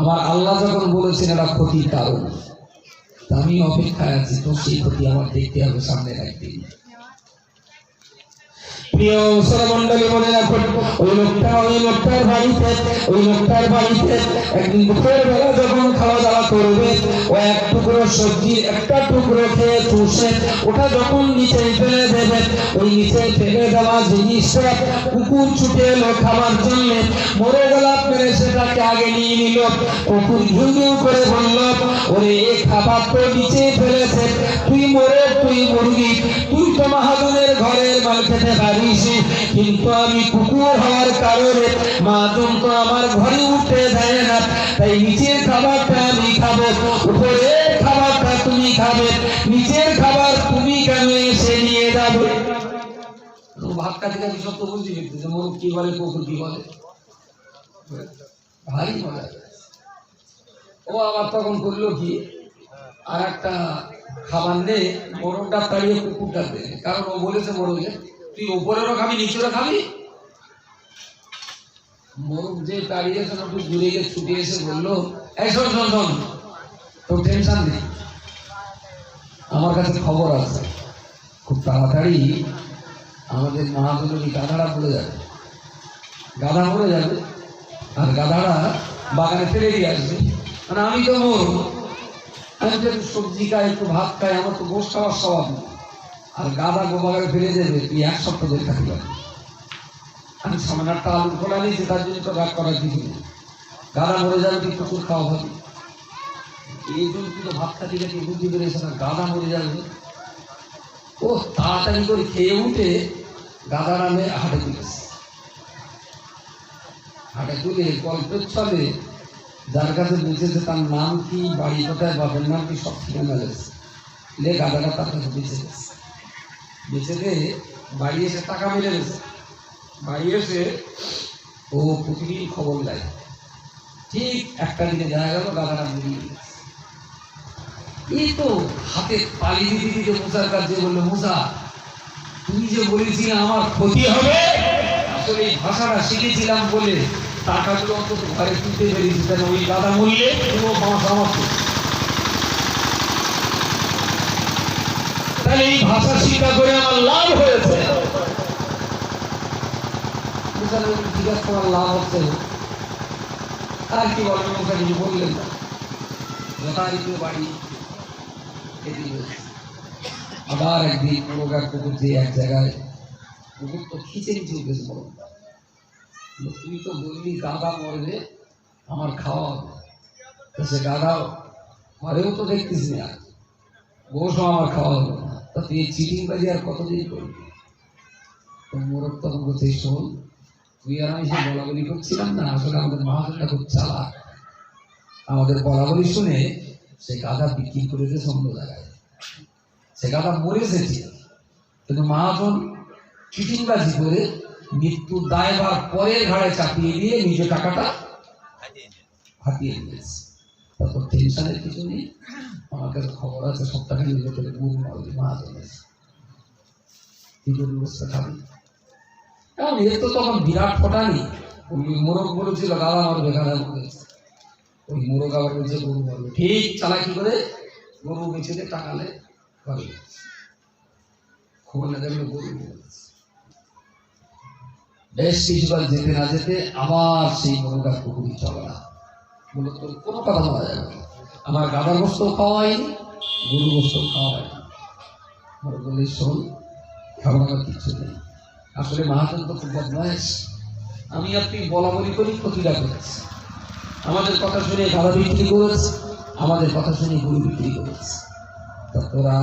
আমার আল্লাহ যখন বলেছেন এটা ক্ষতির কারণ, আমি অপেক্ষায় আছি, তো সেই ক্ষতি আমার দেখতে হবে সামনে একদিন। প্রিয় মুসলমানদের মনে রাখুন, ওই লোকটার বাড়িতে একদিন দুপুরের বেলা যখন খাওয়া দাওয়া করবে, ও এক টুকরো সবজি একটা টুকরো খেয়ে চুষে ওটা যখন নিচে ফেলে দেবে, ওই নিচে ফেলে দেওয়া জিনিসটা কুকুর ছুটে এলো খাবার জন্য, মরে গোলাপ মেরে সেটাকে আগে নিয়ে নিল। কুকুর ঘুম ঘুম করে বলল, ওরে এ খাবার তো নিচে ফেলেছে, তুই মুরগি, তুই তো মাহাজনের ঘরের মাল খেতে পারিস, কিন্তু আমি কুকুর হওয়ার কারণে মাহাজন তো আমার ঘরে উঠতে দেয় না, তাই নিচের খাবারটা আমি খাবো, উপরের খাবারটা তুমি খাবে, নিচের খাবার তুমি কেন এসে নিয়ে যাবে? ভাত কাটি কাটি সব তো বুঝতে পেরেছি, মোরগ কি বলে কুকুর কি বলে, ভারী মজা। ও আবার তখন করলো কি, আর একটা খাবার নেই, মোরগটা তাড়িয়ে কুকুরটা দে, কারণ ও বলেছে মোরগে তুই উপরেরও খাবি নিচেরও খাবি। মোরগ যে তাড়িয়েছে একটু দূরে গিয়ে ছুটে এসে বললো, এই শোন শোন শোন, তোর টেনশন নেই, আমার কাছে খবর আছে, খুব তাড়াতাড়ি আমাদের মহাজনী গাধাটা পড়ে যাবে, গাধা মরে যাবে, আর গাধাটা বাগানে ফেলে দিয়ে আসবে, মানে আমি তো মোর, আমি তো একটু সবজি খাই, একটু ভাত খাই, আমার তো গোশ খাওয়ার স্বভাব নেই, আর গাধা গোবাগারে ফেলে দেবে, তুই এক সপ্তাহ ধরে থাকবি। আমি সামান্য একটা আলুর খোলা নিয়েছি, তার জন্য তো রাগ করার কিছু নেই, গাধা মরে যাবে তুই প্রচুর খাওয়া হবে, এই জন্য তুই তো ভাত খাতি খাতি বুদ্ধি বেড়েছে না, গাধা মরে যাবে। ও তাড়াতাড়ি করে খেয়ে উঠে গাধা নামে হাটে তুলেছে, হাটে তুলে গল্পের ছলে যার কাছে বেঁচেছে তার নাম কি, বাড়ি কোথায়, বাপের নাম কি, সব ঠিকানা গেছে, লে গাধাটা তার কাছে বেঁচে গেছে। বেঁচে দিয়ে বাড়ি এসে টাকা মেরে গেছে, বাড়ি এসে ও প্রতিদিন খবর দেয়, ঠিক একটা দিনে দেখা গেল গাধাটা মরিয়ে গেছে। এই তো হাতে পালি দিতে দিতে মুসার কাছে বললো, মুসা তুমি যে বলেছিলে আমার ক্ষতি হবে, আসলে এই ভাষাটা শিখেছিলাম বলে টাকাগুলো অন্তত ঘরে তুলতে পেরেছি, কেন ওই গাধা মরলে কোনো বাঁশ আমার, তাহলে এই ভাষা শিক্ষা করে আমার লাভ হয়েছে। জিজ্ঞাসা করার লাভ হচ্ছে আর কি বলবেন, ওটা কিছু বললেন না, যথারীতি বাড়ি খেতে হয়েছে। আবার একদিন মুরগার কুকুর যে এক জায়গায় কুকুর তো খিচে উঠেছে, বলো তুই তো বললি গাধা মরবে আমার খাওয়া হবে, তো সে গাধা ঘরেও তো দেখতিস না, বসও আমার খাওয়া হবে না, তা তুই চিটিং বাজি আর কতদিন করবি? তো মোরগ তখন বলছে, শোন তুই আর আমি সে বলা বলি করছিলাম না, আসলে আমাদের মহাজনটা খুব চালাক, আমাদের বলা বলি শুনে সে গাধা বিক্রি করেছে অন্য জায়গায়, সে গাধা মরেছে ঠিক, কিন্তু মহাজন চিটিংবাজি করে মৃত্যুর দায়ভার পরের ঘাড়ে চাপিয়ে দিয়ে নিজের টাকাটা হাতিয়ে নিয়েছে। তত টেনশনের কিছু নেই, আমার কাছে খবর আছে সব টাকা নিজে করে গুণ মারবে মহাজনের কি ব্যবস্থা খাবে। কারণ এর তো তখন বিরাট ফটানি, ওই মোরগ বলেছিল গাধা মারবে, গাধা মরেছে, ওই মোরগ আবার বলছে গরু মারবে, ঠিক চালাকি করে গরু বেঁচে দিয়ে টাকালে ঘরে খবর না দেখলে গরু মরেছে। বেশ কিছুবার যেতে না যেতে আবার সেই মোরগার পুকুরি চলা, বলে তোর কোনো কথা বলা যাবে না, আমার গাধার গোস্ত খাওয়া হয়নি, গরু গোস্ত খাওয়া হয়নি। মোরগ বলে, শোন খাবার কিছু নেই, আসলে মহাজন তো খুব বদমাইশ, আমি আপনি বলা বলি করি ক্ষতিটা করেছি, আমাদের কথা শুনে গাধা বিক্রি করেছে, আমাদের কথা শুনে গরু বিক্রি করেছে, তা তোরা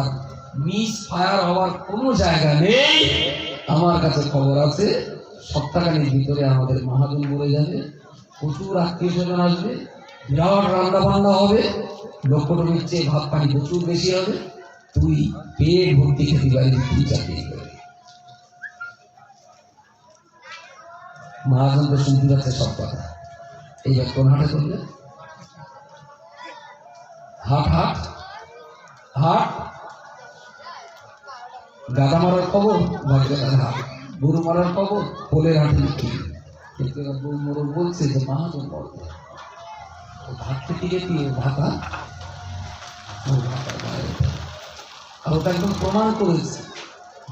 মিস ফায়ার হওয়ার কোনো জায়গা নেই, আমার কাছে খবর আছে সপ্তাহখানির ভিতরে আমাদের মহাজন মরে যাবে, প্রচুর আত্মীয় স্বজন আসবে, বিরাট রান্না বান্না হবে, লক্ষ্যটুকুর চেয়ে ভাত পানি প্রচুর বেশি হবে, তুই পেট ভর্তি খেতে পারবি, তুই চাকরি করবি। মহাজন তো শুনতে যাচ্ছে সব কথা, এইবার কোন হাটে করবে? হাট হাট হাট, গাধা মারার খবর ভাগ্যের হাট, গরু মারার খবর পোলের হাটে লিখি। কিন্তু মোরগ বলছে যে মহাজন বলবে ভাত থেকে দিয়ে ঢাকা, আর ওটা একদম প্রমাণ করেছে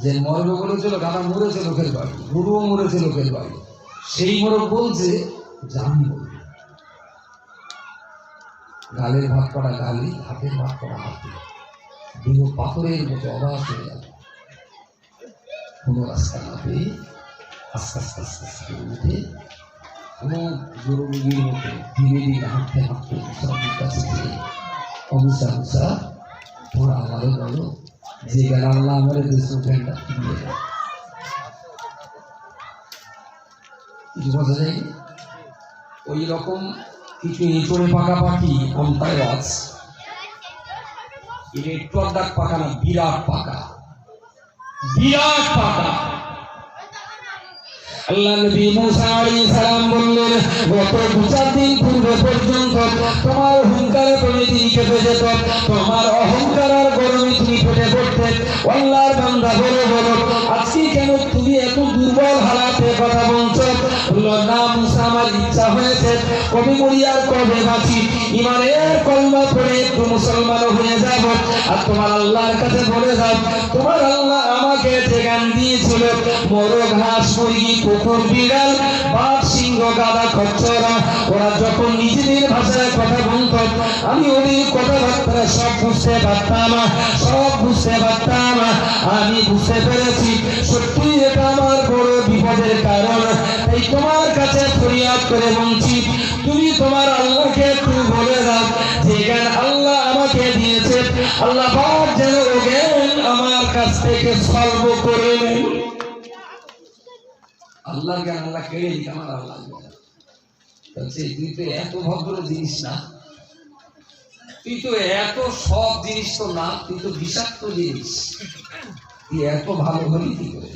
যে মরবে বলেছিল গাধা মরেছে লোকের বাড়ি, গরুও মরেছে লোকের বাড়ি, সেই মোরগ বলছে জানি বলবে, গালের ভাত করা গালি, হাতের ভাত করা হাতে, দেহ পাথরের মতো অবাক হয়ে গেল, কোনো রাস্তা না পেয়ে আস্তে আস্তে আস্তে আস্তে উঠে কোনো জরুরির মতো ধীরে ধীরে হাঁটতে হাঁটতে সবের কাছে গিয়ে অবসা অবসা ওরা আমারও বলো যে গেল আল্লাহ আমার দেশ ফ্যানটা ফিরিয়ে দেয়, কিছু বোঝা যায়। ওই রকম কিছু এঁচড়ে পাকা পাখি আমতায় গাছ, এটা একটু আড্ডাক পাকা না, বিরাট পাকা, বিরাট পাকা। আল্লাহ নবী মুসা আলাইহিস সালাম বললেন, গত 2-4 দিন পূর্বে পর্যন্ত তোমার অহংকারে তুমি কেঁপে যেত, তোমার অহংকার আর গরমে তুমি ফেটে পড়তে, আল্লাহর বান্দা বলে বলো আজকে কেন তুমি এত দুর্বল হালাতে কথা বলছো? বললো না মুসা, আমার ইচ্ছা হয়েছে কবে মরি আর কবে বাঁচি, ইমানের কলমা পড়ে একটু মুসলমান হয়ে যাব, আর তোমার আল্লাহর কাছে বলে যাও তোমার আল্লাহ আমাকে যে জ্ঞান দিয়েছিল, মোরগ হাঁস মুরগি কুকুর বিড়াল বাঘ সিংহ গাধা খচ্চরা ওরা যখন নিজেদের ভাষায় কথা বলত, আমি ওদের কথাবার্তা সব বুঝতে পারতাম, সব বুঝতে পারতাম। আমি বুঝতে পেরেছি সত্যি এটা আমার বড় বিপদের কারণ, তাই তোমার কাছে ফরিয়াদ করে বলছি তুমি তোমার আল্লাহকে একটু বলে দাও যে জ্ঞান আল্লাহ আমাকে দিয়েছে, আল্লাহ পাক যেন ও জ্ঞান আমার কাছ থেকে সলভ করে নেন। আল্লাহর জ্ঞান আল্লাহ কেড়ে দিক, আমার আল্লাহ বলছে তুই তো এত ভদ্র জিনিস না, তুই তো এত সব জিনিস তো না, তুই তো বিষাক্ত জিনিস, তুই এত ভালো হলি কি করে?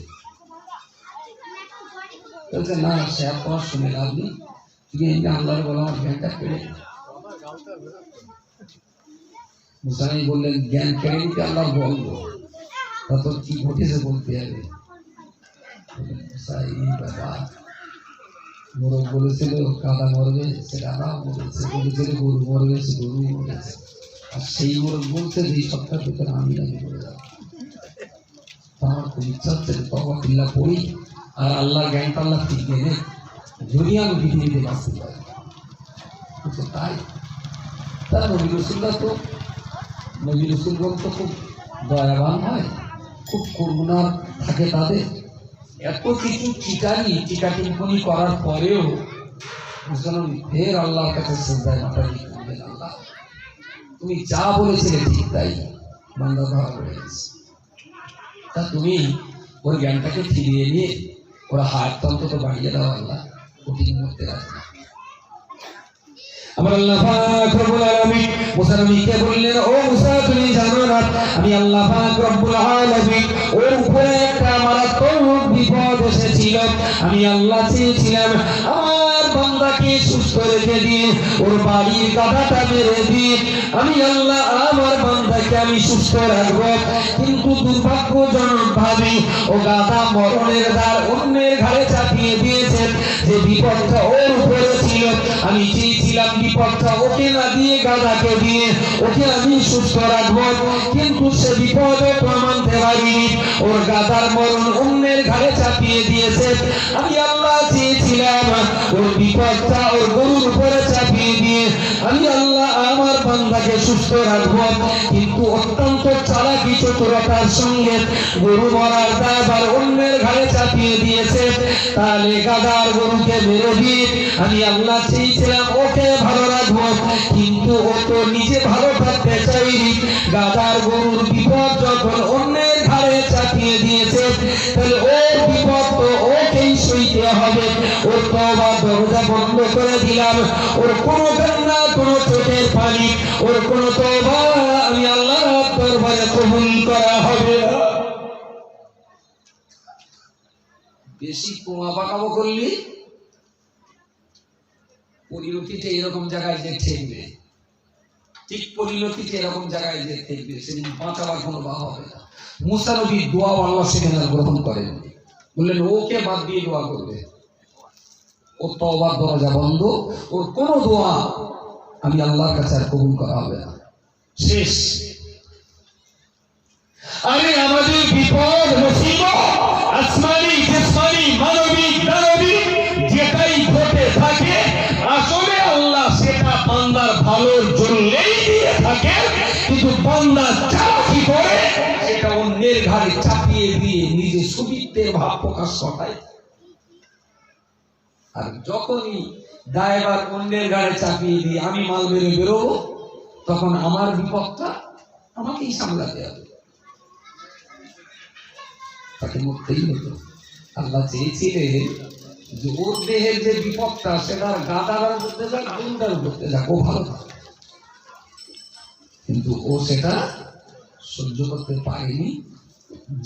বলছে না সে তোমার শুনে লাভ নেই, তুমি এমনি আল্লাহর বলো আমার জ্ঞানটা কেড়ে। মুসানি বললেন জ্ঞান কেড়ে নিতে আল্লাহ বলবো, তত কি ঘটেছে বলতে হবে। মোরগ বলেছিল গাধা মরবে, সে গাধা মরেছে, বলেছিল গরু মরবে, সে গরু মরেছে, আর সেই মোরগ বলছে যে এই সপ্তাহ ভিতরে আমি নাকি বলে যাবো। আমার খুব ইচ্ছা হচ্ছে তবা কিল্লা পড়ি আর আল্লাহর জ্ঞানটা আল্লাহ ঠিক দেবে যদি আমি পৃথিবীতে বাঁচতে পারি। তাই তারা নবী রসুলরা তো নবী রসুলগণ তো খুব দয়াবান হয়, খুব করুণা থাকে তাদের। এত কিছু টিকাটিপ্পনি করার পরেও ফের আল্লাহর কাছে শ্রদ্ধায় মাথা দিয়ে বললেন, আল্লাহ তুমি যা বলেছিলে ঠিক তাই, বান্দা ধরা পড়ে গেছে। তা তুমি ওর জ্ঞানটাকে ফিরিয়ে নিয়ে ওরা হাততন্ত্র তো বাড়িয়ে দাও আল্লাহ, কঠিন করতে রাখবে। আমার আল্লাহ পাক রব্বুল আলামিন মুসা নবীকে বললেন, ও মুসা তুমি জানো না আমি আল্লাহ পাক রব্বুল আলামিন ওর উপরে একটা মারাত্মক বিপদ এসেছিল। আমি আল্লাহ চেয়েছিলাম আমার বান্দাকে সুস্থ রেখে দিয়ে ওর বাড়ির গাধাটা মেরে দিয়ে আমি আল্লাহ আমার বান্দাকে আমি সুস্থ রাখবো, কিন্তু দুর্ভাগ্যজনক ভাবে ও গাধা মরণের দ্বার অন্যের ঘাড়ে চাপিয়ে দিয়েছেন। যে বিপদটা ওর উপরে ছিল আমি চেয়েছিলাম বিপদটা ওকে না দিয়ে গাধাকে দিয়ে ওকে আমি সুস্থ রাখবো, কিন্তু সে বিপদে মানতে পারিনি, ওর গাধার মরণ অন্যের ঘাড়ে চাপিয়ে দিয়েছে। আমি আল্লাহ চেয়েছিলাম ওর বিপদটা ওর গরুর উপরে চাপিয়ে দিয়ে আমি আল্লাহ আমার বান্দাকে সুস্থ রাখবো, কিন্তু অত্যন্ত চালাকি চতুরতার সঙ্গে গরু মরার দায়ভার অন্যের ঘাড়ে চাপিয়ে দিয়েছে। তাহলে গাধার গরুকে মেরে দিয়ে আমি আল্লাহ চেয়েছিলাম ওকে ভালো রাখবো, কিন্তু ও তো নিজে ভালো থাকতে চাইনি। গাধার গরুর বিপদ যখন অন্যের ঘাড়ে চাপিয়ে দিয়েছে তাহলে ওর বিপদ তো ওকেই সইতে হবে। ওর তওবা দরজা বন্ধ করে দিলাম, ওর কোনো কান্না কোনো চোখের পানি ওর কোনো তওবা আমি আল্লাহর দরবারে কবুল করা হবে না। বেশি কুয়া পাকাবো করলি পরিণতিটা এরকম জায়গায় যে ঠেকবে, ঠিক পরিণতিটা এরকম জায়গায় যে ঠেকবে, সেদিন বাঁচাবার কোনো বা হবে না। মুসা নবীর দোয়া আল্লাহ সেখানে গ্রহণ করেন, বললেন ওকে বাদ দিয়ে দোয়া করবে, ওর তওবার দরজা বন্ধ, ওর কোনো দোয়া আমি আল্লাহর কাছে আর কবুল করা হবে না, শেষ। আরে আমাদের বিপদ মুসিবত আসমানি জিসমানি মানবিক দানবিক যেটাই ঘটে থাকে আসলে আল্লাহ সেটা বান্দার ভালোর জন্যই দিয়ে থাকে, কিন্তু বান্দা চালাকি করে সেটা অন্যের ঘাড়ে চাপিয়ে দিয়ে নিজে সুবিত্বের ভাব প্রকাশ ঘটায়। আর যখনই দায়ভার অন্যের ঘাড়ে চাপিয়ে দিয়ে আমি মাল মেরে বেরোবো, তখন আমার বিপদটা আমাকেই সামলাতে হবে, তাকে মরতেই হতো। আল্লাহ চেয়েছিলেন যে ওর দেহের যে বিপদটা সেটা গাদার করতে যাক গুন্ডার করতে যাক ও ভালো থাকে, কিন্তু ও সেটা সহ্য করতে পারেনি।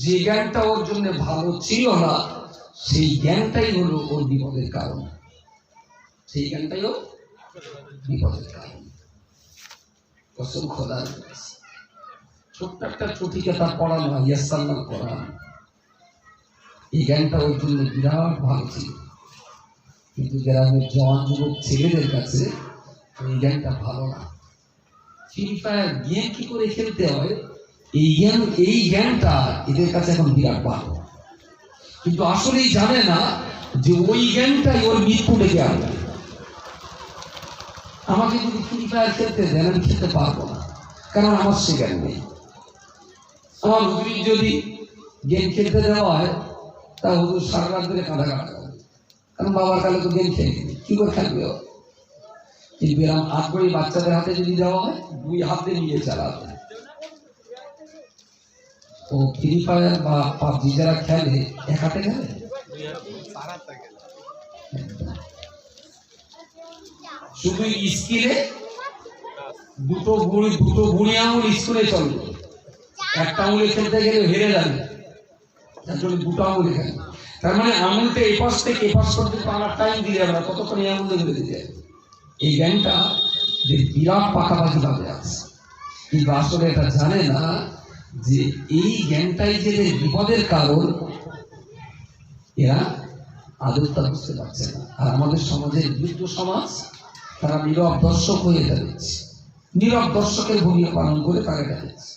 যে জ্ঞানটা ওর জন্য ভালো ছিল না সেই জ্ঞানটাই হলো ওর বিপদের কারণ, সেই জ্ঞানটাই ওর বিপদের কারণ। কসম খোদার, ছোট্ট একটা চটিকে তার পড়ানো হয় ইয়াসাল্লাহ কোরআন, এই জ্ঞানটা ওর জন্য বিরাট ভালো ছিল, কিন্তু গ্রামের জওয়ান যুবক ছেলেদের কাছে এই জ্ঞানটা ভালো না। ফ্রি ফায়ার গেম কি করে খেলতে হয় এই জ্ঞানটা এদের কাছে এখন বিরাট ভালো, কিন্তু আসলেই জানে না যে ওই জ্ঞানটাই ওর মৃত্যু ডেকে আনবে। আমাকে যদি ফ্রি ফায়ার খেলতে দেন আমি খেলতে পারবো না, কারণ আমার সে জ্ঞান নেই। আমার হুজুর যদি গেম খেলতে দেওয়া হয় তা হুজুর সারা রাত ধরে কাঁদা কাটা হবে, কারণ বাবার কালে তো গেম খেলবে, কি করে খেলবে? কিন্তু এরকম আগ্রহী বাচ্চাদের হাতে যদি দেওয়া হয় দুই হাতে নিয়ে চালাবে। ও ফ্রি ফায়ার বা পাবজি যারা খেলে এক হাতে খেলে, শুধু স্কিলে দুটো বুড়ি আঙুল স্কুলে চলবে, একটা আঙুলে খেলতে গেলে হেরে যাবে, তার জন্য দুটো আঙুলে খেলে। তার মানে আঙুলটা এই পাশ থেকে এই পাশ পর্যন্ত আমার টাইম দিয়ে যাবে না, কতক্ষণ এই আঙুল ধরে দিতে যাবে। এই জ্ঞানটা যে বিরাট পাকাপাকি ভাবে আছে, কিন্তু আসলে এটা জানে না যে এই জ্ঞানটাই যে বিপদের কারণ, এরা আদরটা বুঝতে পারছে না। আর আমাদের সমাজের বৃদ্ধ সমাজ তারা নীরব দর্শক হয়ে দাঁড়িয়েছে, নীরব দর্শকের ভূমিকা পালন করে তারা এটা দিচ্ছে।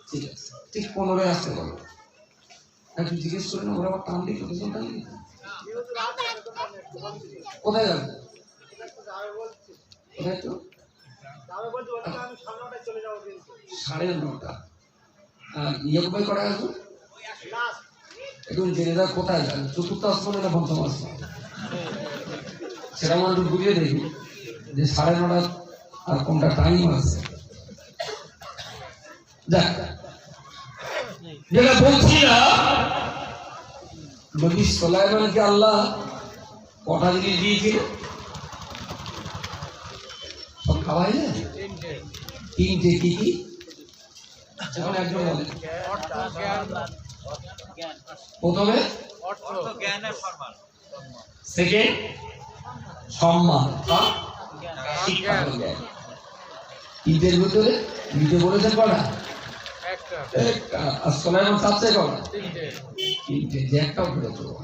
ঠিক আছে, ঠিক 15 আসতে বলো। একটু জিজ্ঞেস করে না, ওরা আবার টান দিই কোথায় টান দিই, কোথায় যাবে, কোথায় তো 9:30। আর ইয়ে করা আসবে একটু জেনে দেওয়া কোথায় যাবে, চতুর্থ আসমান না পঞ্চম আসমান, সেটা আমরা একটু বুঝিয়ে দেখি যে 9:30 আর কোনটা টাইম আছে। যাক, যেটা বলছি না, নবী সুলাইমানকে আল্লাহ কটা জিনিস দিয়েছিল, সব খাওয়াই যায়, 3টে। কি কি? যখন একজন বলে প্রথমে সেকেন্ড সম্মান, শিক্ষা, 3টের ভিতরে নিজে বলেছেন কটা, আর সুলাইমান চাচ্ছে কটা, 3টে, যে একটাও ফেরত দেবো।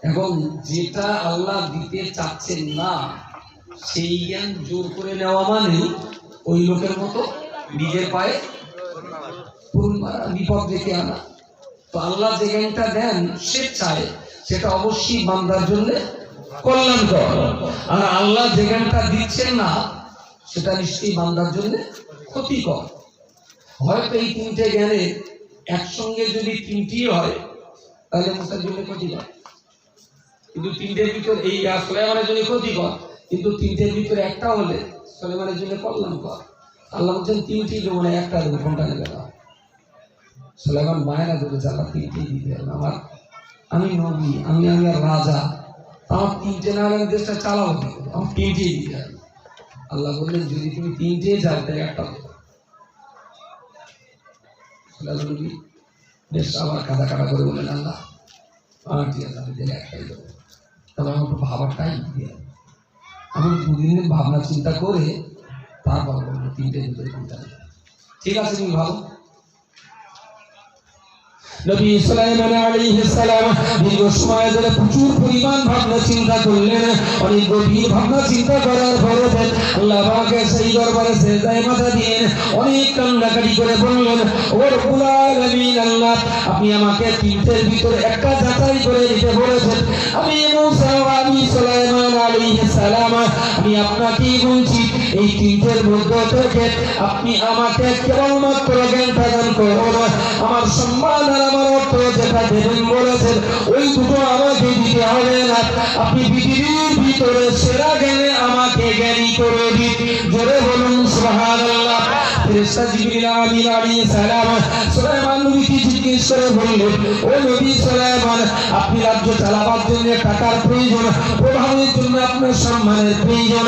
এখন যেটা আল্লাহ দিতে চাচ্ছেন না সেই জ্ঞান জোর করে নেওয়া মানে ওই লোকের মতো নিজের পায়ে বিপদ ডেকে আনা। তো আল্লাহ যে জ্ঞানটা দেন স্বেচ্ছায়, সেটা অবশ্যই বান্দার জন্য কল্যাণকর, আর আল্লাহ যে জ্ঞানটা দিচ্ছেন না সেটা নিশ্চয়ই বান্দার জন্য ক্ষতিকর। হয়তো এই 3টে জ্ঞানে একসঙ্গে যদি 3টি হয় তাহলে মুসার জন্য ক্ষতিকর, কিন্তু 3টের ভিতর এই সুলাইমানের জন্য ক্ষতিকর, কিন্তু 3টের ভিতরে একটা হলে সুলাইমানের জন্য কল্যাণকর। আল্লাহ বলছেন 3টি দেবো না, একটা দেবো, কোনটা নেবে না। সুলাইমান বায়না করেছে আল্লাহ 3টি দিতে হবে, আমি নবী, আমি আর রাজা, আমার 3টে না হলে দেশটা চালাবো, আমার 3টি দিতে হবে। আল্লাহ বললেন যদি তুমি 3টে যাও তাহলে একটা দেবো। বেশ আবার কাদা কাটা করে বললেন আল্লাহ ঠিক আছে, আমি দিলে একটাই দেবো, তবে আমার একটু ভাবার টাইম দিয়ে আমি 2 দিন ভাবনা চিন্তা করে তারপর বলবো 3টের ভিতরে কোনটা। ঠিক আছে, তুমি ভাবো। নবী সুলাইমান আলাইহিস সালাম দীর্ঘ সময় ধরে প্রচুর পরিমাণ ভাবনা চিন্তা করলেন। অনেক গভীর ভাবনা চিন্তা করার পরে আল্লাহ পাকে সেই দরবারে সেজদায় মাথা দিয়ে অনেক কান্নাকাটি করে বললেন, ও রব্বুল আলামিন, আল্লাহ আপনি আমাকে 3টের ভিতরে একটা যাচাই করে দিতে বলেছেন। আমি মুসা, আমি সুলাইমান আলাইহিস সালাম, আমি আপনাকেই বলছি এই 3টের মধ্যে থেকে আপনি আমাকে কেবলমাত্র জ্ঞান প্রদান করুন, আমার সম্মান আর আমার অর্থ যেটা দেবেন বলেছেন ওই দুটো আমাকে দিতে হবে না। আপনি পৃথিবীর ভিতরে সেরা জ্ঞানে আমাকে জ্ঞানী করে দিন, জোরে বলুন সুবহানাল্লাহ। ফেরেশতা জিবরিল আমিন আলাইহিস সালাম সুলাইমান নবীকে জিজ্ঞেস করে বললেন, ও নবী সুলাইমান, আপনি রাজ্য চালাবার জন্য টাকার প্রয়োজন, প্রভাবের জন্য আপনার সম্মানের প্রয়োজন,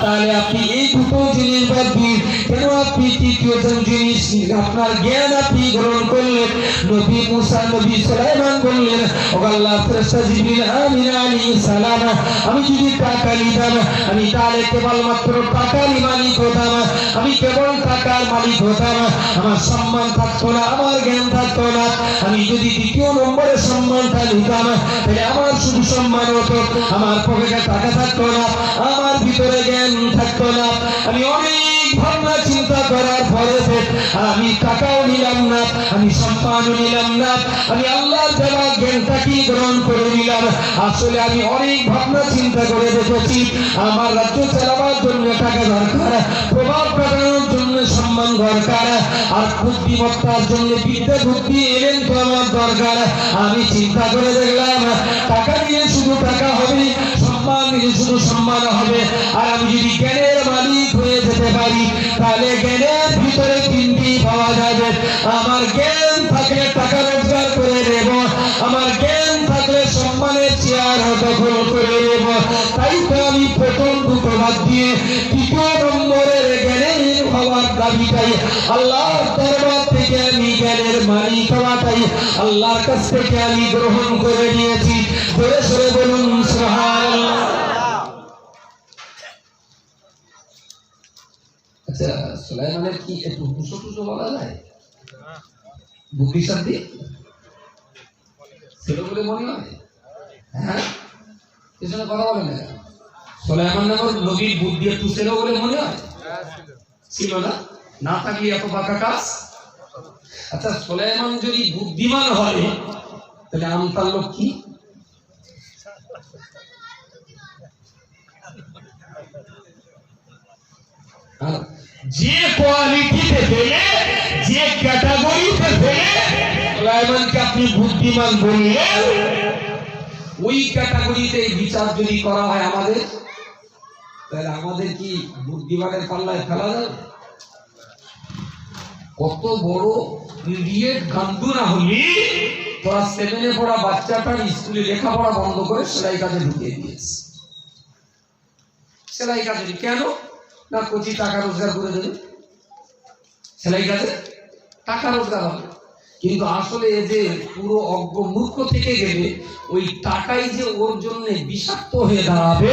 তাহলে আপনি এই দুটো জিনিস বাদ দিন, কেন আপনি তৃতীয় জিনিস আপনার জ্ঞান আপনি গ্রহণ করলেন? নবী মুসা, নবী সুলাইমান বললেন, ও আল্লাহ ফেরেশতা জিবরিল আমিন আলাইহিস সালাম, আমি যদি টাকা নিতাম আমি তাহলে কেবলমাত্র টাকারই মালিক হতাম, আমি কেবল টাকার মালিক হতাম, আমার সম্মান থাকতো না, আমার জ্ঞান থাকতো না। আমি যদি দ্বিতীয় নম্বরে সম্মানটা নিতাম তাহলে আমার শুধু সম্মান হতো, আমার পকেটে টাকা থাকতো না, আমার ভিতরে জ্ঞান থাকতো না। আমি অনেক ভাবনা চিন্তা করার পরে আমি টাকাও নিলাম না, আমি সম্মানও নিলাম না, আমি আল্লাহর দেওয়া জ্ঞানটাকে গ্রহণ করে নিলাম। আসলে আমি অনেক ভাবনা চিন্তা করে দেখেছি আমার রাজ্য চালাবার জন্য টাকা দরকার, প্রভাব কাটানোর জন্য সম্মান দরকার, আর বুদ্ধিমত্তার জন্য বিদ্যা বুদ্ধি এলেন তো আমার দরকার। আমি চিন্তা করে দেখলাম টাকা দিয়ে শুধু টাকা হবে, সম্মান দিয়ে শুধু সম্মান হবে, আর আমি যদি জ্ঞানের মালিক হয়ে যেতে পারি তাহলে জ্ঞানের ভিতরে 3টি পাওয়া যাবে। আমার জ্ঞান থাকলে টাকা রোজগার করে নেব, আমার জ্ঞান থাকলে সম্মানের চেয়ার দখল করে নেব। তাই তো আমি প্রথম দুটো বাদ দিয়ে 3য় নম্বরের জ্ঞানের হওয়ার দাবিটাই আল্লাহর দরবার থেকে আমি জ্ঞানের মালিক হওয়াটাই আল্লাহর কাছ থেকে আমি গ্রহণ করে নিয়েছি। জোরে সরে বলুন সুবহানাল্লাহ। আচ্ছা, সুলাইমানের কি একটু হুসো টুসো বলা যায়? বুদ্ধিশালী ছিল বলে মনে হয়? হ্যাঁ, এসব কথা বলেন না। সুলাইমান নামের নবীর বুদ্ধি একটু ছিল বলে মনে হয়? ছিল না? না থাকলে এত পাকা কাজ। আচ্ছা, সুলাইমান যদি বুদ্ধিমান হয় তাহলে আমতার লোক কি? যে কোয়ালিটিতে ফেলে, যে ক্যাটাগরিতে ফেলে সুলাইমানকে আপনি বুদ্ধিমান বললেন, ওই ক্যাটাগরিতে বিচার যদি করা হয় আমাদের, তাহলে আমাদের কি বুদ্ধিমানের পাল্লায় ফেলা যাবে? কত বড় ইডিয়েট গান্ডু না হলি ক্লাস 7 এ পড়া বাচ্চাটার স্কুলে লেখাপড়া বন্ধ করে সেলাই কাজে ঢুকিয়ে দিয়েছে। সেলাই কাজে কেন না? কোটি টাকা রোজগার করে দেবে, সেলাই কাজে টাকা রোজগার হবে। কিন্তু আসলে এই যে পুরো অজ্ঞ মূর্খ থেকে গেলে ওই টাকাই যে ওর জন্য বিষাক্ত হয়ে দাঁড়াবে,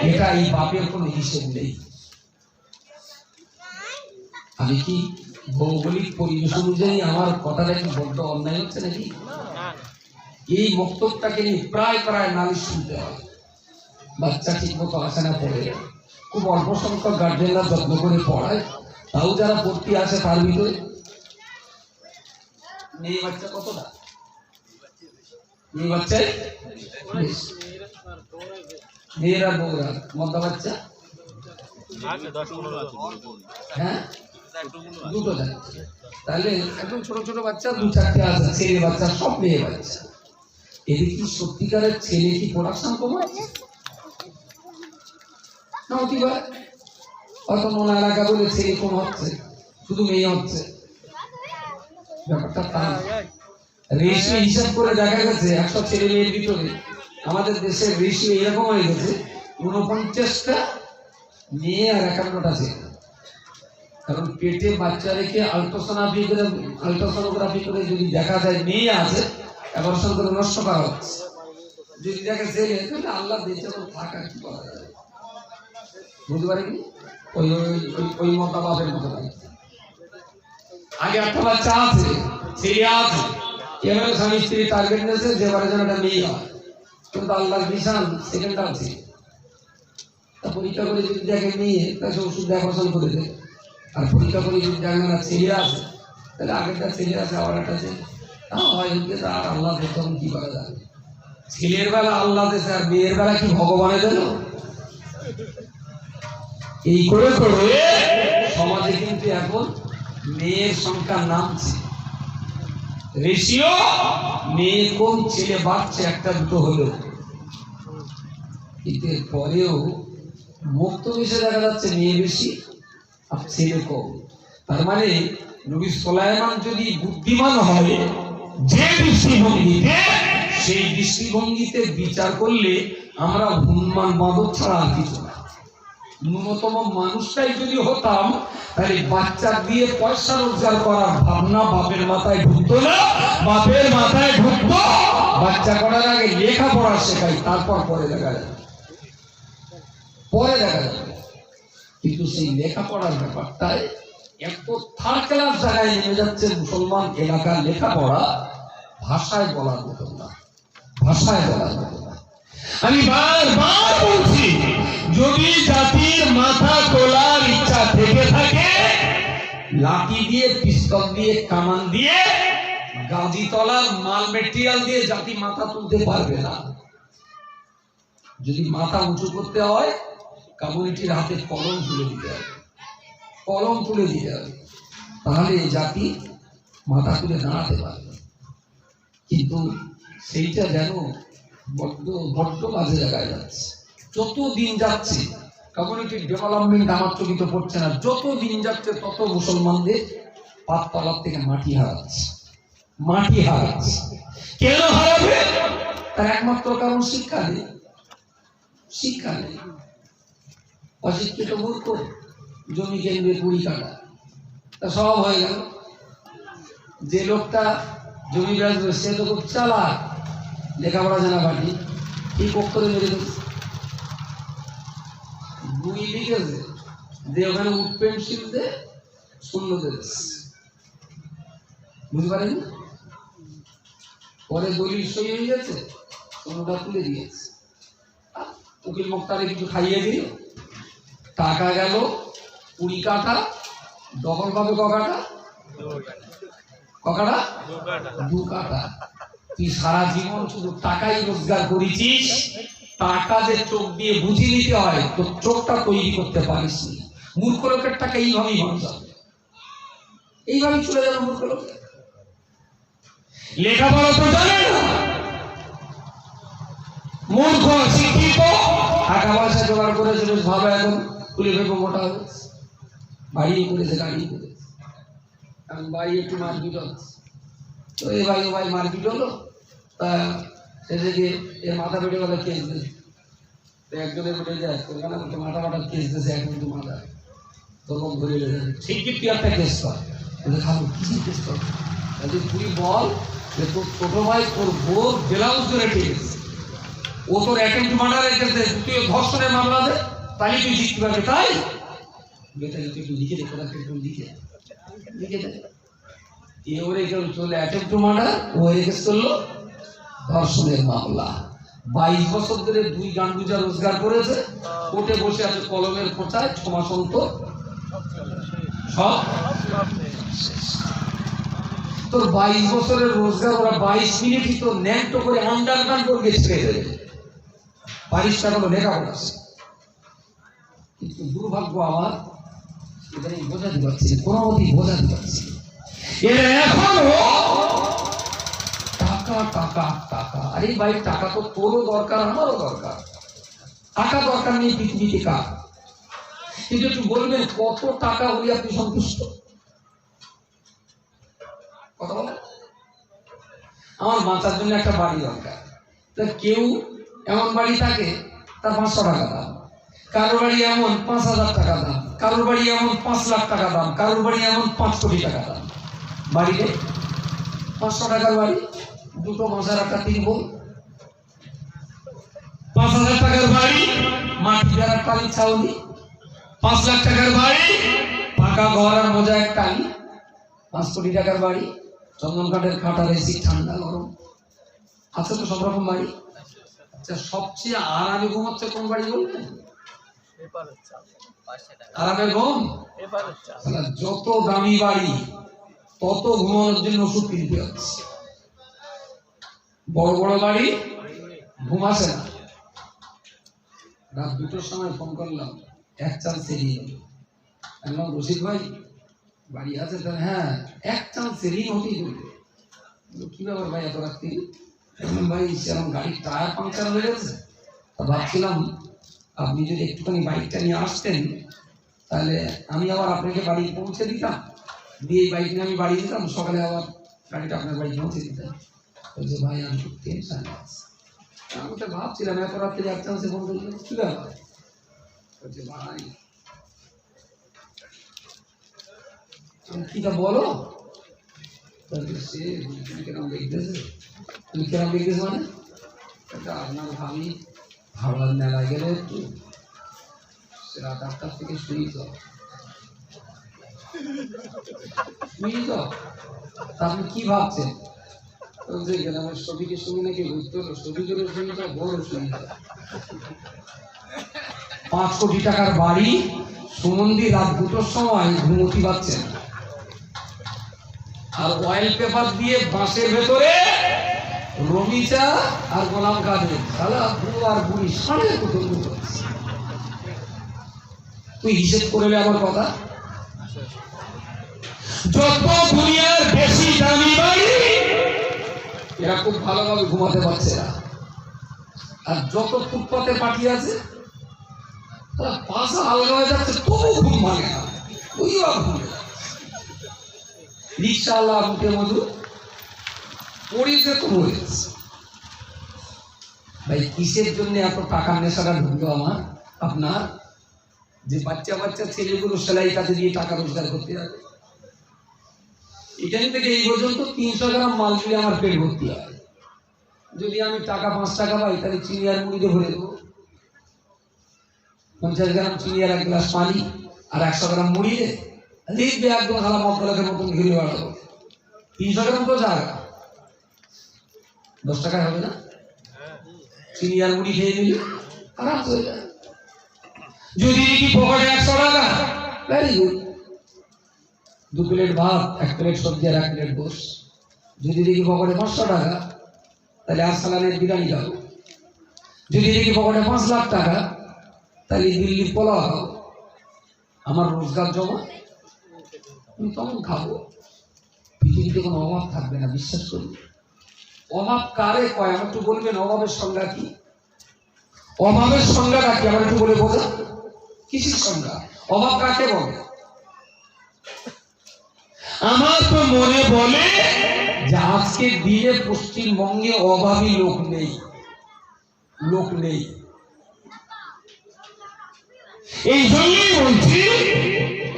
এটা এই বাপের কোনো হিসেব নেই। আমি কি ভৌগোলিক পরিবেশ অনুযায়ী আমার কথাটা কি বড্ড অন্যায় হচ্ছে নাকি? এই বক্তব্যটাকে নিয়ে প্রায় প্রায় নালিশ শুনতে হয়। বাচ্চা ঠিক মতো আসে না, পড়ে খুব অল্প সংখ্যক গার্জেনরা যত্ন করে পড়ায়, তাও যারা ভর্তি আসে তার ভিতরে মেয়ে বাচ্চা কতটা? মেয়ে বাচ্চাই মেয়েরা বউরা মদ্দা বাচ্চা হ্যাঁ দুটো যাচ্ছে। তাহলে একদম ছোট ছোট বাচ্চা 2-4টে আছে, ছেলে বাচ্চা সব মেয়ে বাচ্চা। এদের কি সত্যিকারের ছেলে কি প্রোডাকশন কমাচ্ছে না? অতি হয়তো মনে এলাকা বলে ছেলে কম হচ্ছে, শুধু মেয়ে হচ্ছে। ব্যাপারটা তা রেশিও হিসাব করে দেখা গেছে 100 ছেলে মেয়ের ভিতরে আমাদের দেশের রেশিও এরকম হয়ে গেছে 49টা মেয়ে আর 51টা ছেলে। কারণ পেটে বাচ্চা রেখে আল্ট্রাসোনোগ্রাফি করে যদি দেখা যায় মেয়ে আছে, অ্যাবর্শন করে নষ্ট করা হচ্ছে। যদি দেখে ছেলে, তাহলে আল্লাহ দিয়েছে থাকা কি করা যাবে, বুঝতে পারেন? ওই ওই মতো বাপের মতো আগে একটা বাচ্চা আছে, ছেলে আছে, এভাবে স্বামী স্ত্রী টার্গেট নিয়েছে যে বারে যেন একটা মেয়ে হয়। কিন্তু আল্লাহর বিশাল সেকেন্ড আছে, তা পরীক্ষা করে যদি দেখে মেয়ে, তাকে ওষুধ দেখাশোনা করে দেয়। আর পরীক্ষা করে যদি দেখে না ছেলে আছে, তাহলে আগেরটা ছেলে আছে, আবার একটা ছেলে, তাও হয় আর আল্লাহ তখন কি করা যাবে? ছেলের বেলা আল্লাহ দেশে আর মেয়ের বেলা কি ভগবানে দিল? এই করে করে সমাজে কিন্তু এখন মেয়ের সংখ্যা নামছে। রেশিও মেয়ে কম, ছেলে বাড়ছে একটা দুটো হলেও, কিন্তু পরেও মুক্ত বিষয়ে দেখা যাচ্ছে মেয়ে বেশি আর ছেলে কম। তার মানে নবী সুলাইমান যদি বুদ্ধিমান হয় যে দৃষ্টিভঙ্গিতে, সেই দৃষ্টিভঙ্গিতে বিচার করলে আমরা উন্মান মাদক ছাড়া আর কিছু না। ন্যূনতম মানুষটাই যদি হতাম, তাহলে বাচ্চা দিয়ে পয়সা রোজগার করার ভাবনা বাপের মাথায় ঢুকতো না। বাপের মাথায় ঢুকতো বাচ্চা করার আগে লেখাপড়া শেখাই, তারপর পরে দেখা যাবে, পরে দেখা যাবে। কিন্তু সেই লেখাপড়ার ব্যাপারটায় এত থার্ড ক্লাস জায়গায় নেমে যাচ্ছে মুসলমান এলাকার লেখাপড়া, ভাষায় বলার মতো না, ভাষায় বলার মতো না। আমি বারবার বলছি, যদি জাতির মাথা তোলার ইচ্ছা থেকে থাকে, লাঠি দিয়ে, পিস্তল দিয়ে, কামান দিয়ে, গাজী তলার মাল মেটেরিয়াল দিয়ে জাতি মাথা তুলতে পারবে না। যদি মাথা উঁচু করতে হয়, কমিউনিটির হাতে কলম তুলে দিতে হবে, কলম তুলে দিতে হবে, তাহলে জাতি মাথা তুলে দাঁড়াতে পারবে। কিন্তু সেইটা যেন বড্ড বড্ড বাজে জায়গায় যাচ্ছে। যত দিন যাচ্ছে কমিউনিটির ডেভেলপমেন্ট আমার চোখে পড়ছে না। যত দিন যাচ্ছে তত মুসলমানদের পাততলার থেকে মাটি হারাচ্ছে, মাটি হারাচ্ছে। কেন হারাবে? তার একমাত্র কারণ শিক্ষা নেই, শিক্ষা নেই। অশিক্ষিত মূর্খ, জমি কেন্দ্রে 20 কাঠা, তা সব হয়ে গেল। যে লোকটা জমি বেচবে সে তো খুব চালাক, লেখাপড়া জানা বাটি, ঠিক অক্ষরে মেরে দিচ্ছে। 2 লিখেছে যে ওখানে উড পেন্সিল দিয়ে শূন্য দিয়েছে, বুঝতে পারেন? পরে দলিল সই হয়ে গেছে, শূন্যটা তুলে দিয়েছে। উকিল মুক্তারে কিছু খাইয়ে দিল, টাকা গেল 20 কাঠা, ডবল পাবে ককাটা, ককাটা দু কাটা। তুই সারা জীবন শুধু টাকাই রোজগার করেছিস, টাকা যে চোখ দিয়ে বুঝে নিতে হয় তো চোখটা তৈরি করতে পারিস নি। মূর্খ লোকের টাকা এইভাবেই মানুষ যাবে, এইভাবেই চলে যাবে মূর্খ লোক। লেখাপড়া তো জানে না, মূর্খ শিক্ষিত, টাকা পয়সা জোগাড় করেছে বেশ ভালো, এখন তুলে ভেবে মোটা হয়েছে, বাড়ি করেছে, গাড়ি করেছে, এখন বাড়ি একটু মারপিট হচ্ছে। তো এ ভাই ও ভাই মারপিট হলো, তা সেদিকে এর মাথা পেটে গেলে কেস দিয়েছে, একজনের পেটে যায় ওখানে মাথা মাথার কেস দিয়েছে, এক মিনিট মাথা তখন ধরে ঠিক কি তুই একটা কেস কর, খাবো কিছু কেস কর, তুই বল যে তোর ছোট ভাই তোর বোর ব্লাউজ ধরে ঠেকেছে, ও তোর অ্যাটেম্পট মার্ডারের কেস দে, তুই ধর্ষণের মামলা দে, তাহলে তুই জিততে পারবে। তাই বেটাকে তুই একটু লিখে দে, কোথাকে একটু লিখে লিখে দে। এ ওরে কেউ চলে অ্যাটেম্পট মার্ডার, ও কেস করলো ধর্ষণের মামলা। 22 বছর ধরে 2 গান্ডুজা রোজগার করেছে, কোর্টে বসে আছে কলমের খোঁচায়, 6 মাস অন্তর সব। তোর 22 বছরের রোজগার ওরা 22 মিনিটই তোর ন্যাংটো করে আন্ডারগ্রাউন্ড করে ছেড়ে দেবে, পারিস না কোনো লেখাপড়া। কিন্তু দুর্ভাগ্য আমার, এটা আমি বোঝাতে পারছি, কোনো মতেই বোঝাতে পারছি। এরা এখনো টাকা টাকা টাকা। আরে ভাই, টাকা তো তোরও দরকার, আমারও দরকার। টাকা দরকার নেই পৃথিবীতে কার, কিন্তু একটু বলবেন কত টাকা হলে আপনি সন্তুষ্ট? কথা বলেন। আমার বাঁচার জন্য একটা বাড়ি দরকার, তা কেউ এমন বাড়ি থাকে তার 500 টাকা দাম, কারোর বাড়ি এমন 5000 টাকা দাম, কারোর বাড়ি এমন 5 লাখ টাকা দাম, কারোর বাড়ি এমন 5 কোটি টাকা দাম। বাড়িতে 500 টাকার বাড়ি, দুটো মাসার একটা 3 বল। 5000 টাকার বাড়ি, মাটি দ্বারা টালি ছাউনি। 5 লাখ টাকার বাড়ি, পাকা ঘর আর মজা এক টালি। 5 কোটি টাকার বাড়ি, চন্দন কাঠের খাটার এসি, ঠান্ডা গরম আছে তো সব রকম বাড়ি। আচ্ছা, সবচেয়ে আরামে ঘুমাচ্ছে কোন বাড়ি বলবেন? আরামের ঘুম। যত দামি বাড়ি তত ঘুমানোর জন্য ওষুধ কিনতে হচ্ছে। বড় বড় বাড়ি ঘুম আসে না। রাত 2টোর সময় ফোন করলাম, 1 চান্স এড়িয়ে গেল। বললাম, রশিদ ভাই বাড়ি আছে? তাহলে হ্যাঁ, 1 চান্স এড়িয়ে হতেই বলবে। কি ব্যাপার ভাই এত রাত্রি? ভাই সেরকম গাড়ির টায়ার পাংচার হয়ে গেছে, তা ভাবছিলাম আপনি যদি একটুখানি বাইকটা নিয়ে আসতেন তাহলে আমি আবার আপনাকে বাড়ি পৌঁছে দিতাম, দিয়ে এই বাইক নিয়ে আমি বাড়ি দিতাম, সকালে আবার গাড়িটা আপনার বাড়ি পৌঁছে দিতাম। বলছে ভাই আমি খুব টেনশন আছে। আমি তো ভাবছিলাম এত রাত্রে 1 চান্সে ফোন করলে কি ব্যাপার? বলছে ভাই কিটা বলো। সে কেরম দেখতেছে, তুমি কেরম দেখতেছ মানে? আপনার ভাবি হাওড়ার মেলায় গেলে একটু রাত 8টার থেকে শুই তো আপনি কি ভাবছেন? আমার ছবিকে সঙ্গে নাকি বুঝতে হলো, ছবি করে শুনি তো বড় শুনি। 5 কোটি টাকার বাড়ি, সুমন্দি রাত 2টোর সময় ঘুমতি পাচ্ছেন, আর অয়েল পেপার দিয়ে বাঁশের ভেতরে রমিচা আর গোলাম কাদের সালা বুড়ো আর বুড়ি সাড়ে কুটুম্ব করছে। তুই হিসেব করলে আমার কথা, যত দুনিয়ার বেশি দামি বাড়ি এরা খুব ভালোভাবে ঘুমাতে পারছে না, আর যত ফুটপাতে পাঠিয়ে আছে তারা পাশা আলগা হয়ে যাচ্ছে, তবু ঘুম ভাঙে না, ওই ঘুমে রিক্সা আল্লাহ মুখে মধু পড়িতে তো হয়েছে। ভাই কিসের জন্য এত টাকা নেশাটা ঢুকলো আমার আপনার? যে বাচ্চা বাচ্চা ছেলেগুলো সেলাই কাজে দিয়ে টাকা রোজগার করতে যাবে। এখান থেকে এই পর্যন্ত 300 গ্রাম মাল দিয়ে আমার পেট ভর্তি হয়। যদি আমি টাকা 5 টাকা পাই তাহলে চিনি আর মুড়িতে ভরে দেবো। 50 গ্রাম চিনি আর 1 গ্লাস পানি আর 100 গ্রাম মুড়ি দেখবে একদম খালা মকলাকের মতন ঘিরে বাড়াবো। 300 গ্রাম তো জায়গা 10 টাকায় হবে না? চিনি আর মুড়ি খেয়ে নিলে আরাম হয়ে যায়। যদি দেখি পকেটে 100 টাকা, ভেরি গুড, 2 প্লেট ভাত, 1 প্লেট সবজি আর 1 প্লেট গোশ। যদি দেখি পকেটে 500 টাকা, তাহলে আরসালানের বিরিয়ানি খাবো। যদি দেখি পকেটে 5 লাখ টাকা, তাহলে দিল্লির পোলাও খাবো। আমার রোজগার জমা, আমি তখন খাবো। পৃথিবীতে কোনো অভাব থাকবে না, বিশ্বাস করি। অভাব কারে কয় আমার একটু বলবেন? অভাবের সংজ্ঞা কি? অভাবের সংজ্ঞাটা কি আমার একটু বলে বোঝা। কিসের সংজ্ঞা? অভাব কাকে বলে? আমার তো মনে বলে যে আজকে দিনে পশ্চিমবঙ্গে অভাবী লোক নেই, লোক নেই। এই জন্যই বলছি,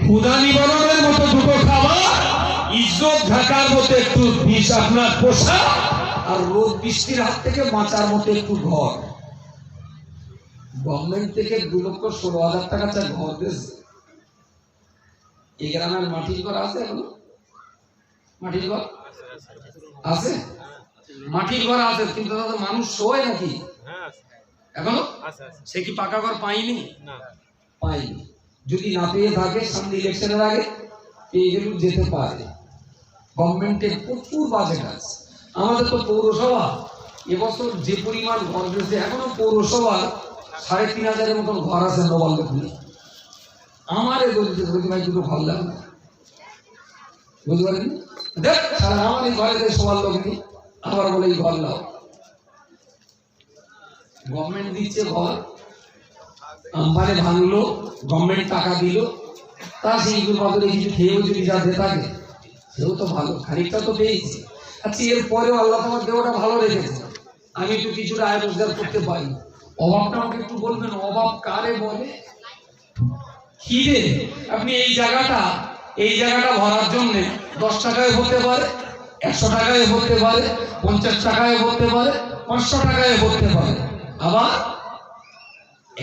ক্ষুধা নিবারণের মতো দুটো খাবার, ইজ্জত ঢাকার মতো একটু বিষ আপনার পোষা, আর রোদ বৃষ্টির হাত থেকে বাঁচার মতো একটু ঘর। গভর্নমেন্ট থেকে 2,16,000 টাকা চাই ঘর দিয়েছে। এই গ্রামের মাটির ঘর আছে এখনো? মাটির ঘর আছে? মাটির ঘর আছে, কিন্তু তাদের মানুষ শোয় নাকি এখনো? সে কি পাকা ঘর পাইনি? পাইনি। যদি না পেয়ে থাকে, সামনে ইলেকশনের আগে পেয়ে গেলে যেতে পারে। গভর্নমেন্টের প্রচুর বাজেট আছে। আমাদের তো পৌরসভা এবছর যে পরিমাণ ঘর দিয়েছে, এখনো পৌরসভার 3,500-এর মতন ঘর আছে নবাল্লপুরে। আমারে বলতে ভাই দুটো ঘর লাগবে, বুঝতে পারেন? দেখ আমার এই ঘরে সবার লোক নেই, আবার বলে এই ঘর লাও। গভর্নমেন্ট দিচ্ছে ঘর, আম্বারে ভাঙলো, গভর্নমেন্ট টাকা দিল, তা সেই বদলে কিছু খেয়েও যদি যাতে থাকে, সেও তো ভালো, খানিকটা তো পেয়েছি। আচ্ছা, এর পরেও আল্লাহ তোমার দেওয়াটা ভালো রেখেছে, আমি একটু কিছুটা আয় রোজগার করতে পারি। অভাবটা আমাকে একটু বলবেন, অভাব কারে বলে? খিদে। আপনি এই জায়গাটা ভরার জন্য 10 টাকায় হতে পারে, 100 টাকায় হতে পারে, 50 টাকায় হতে পারে, 500 টাকায় হতে পারে, আবার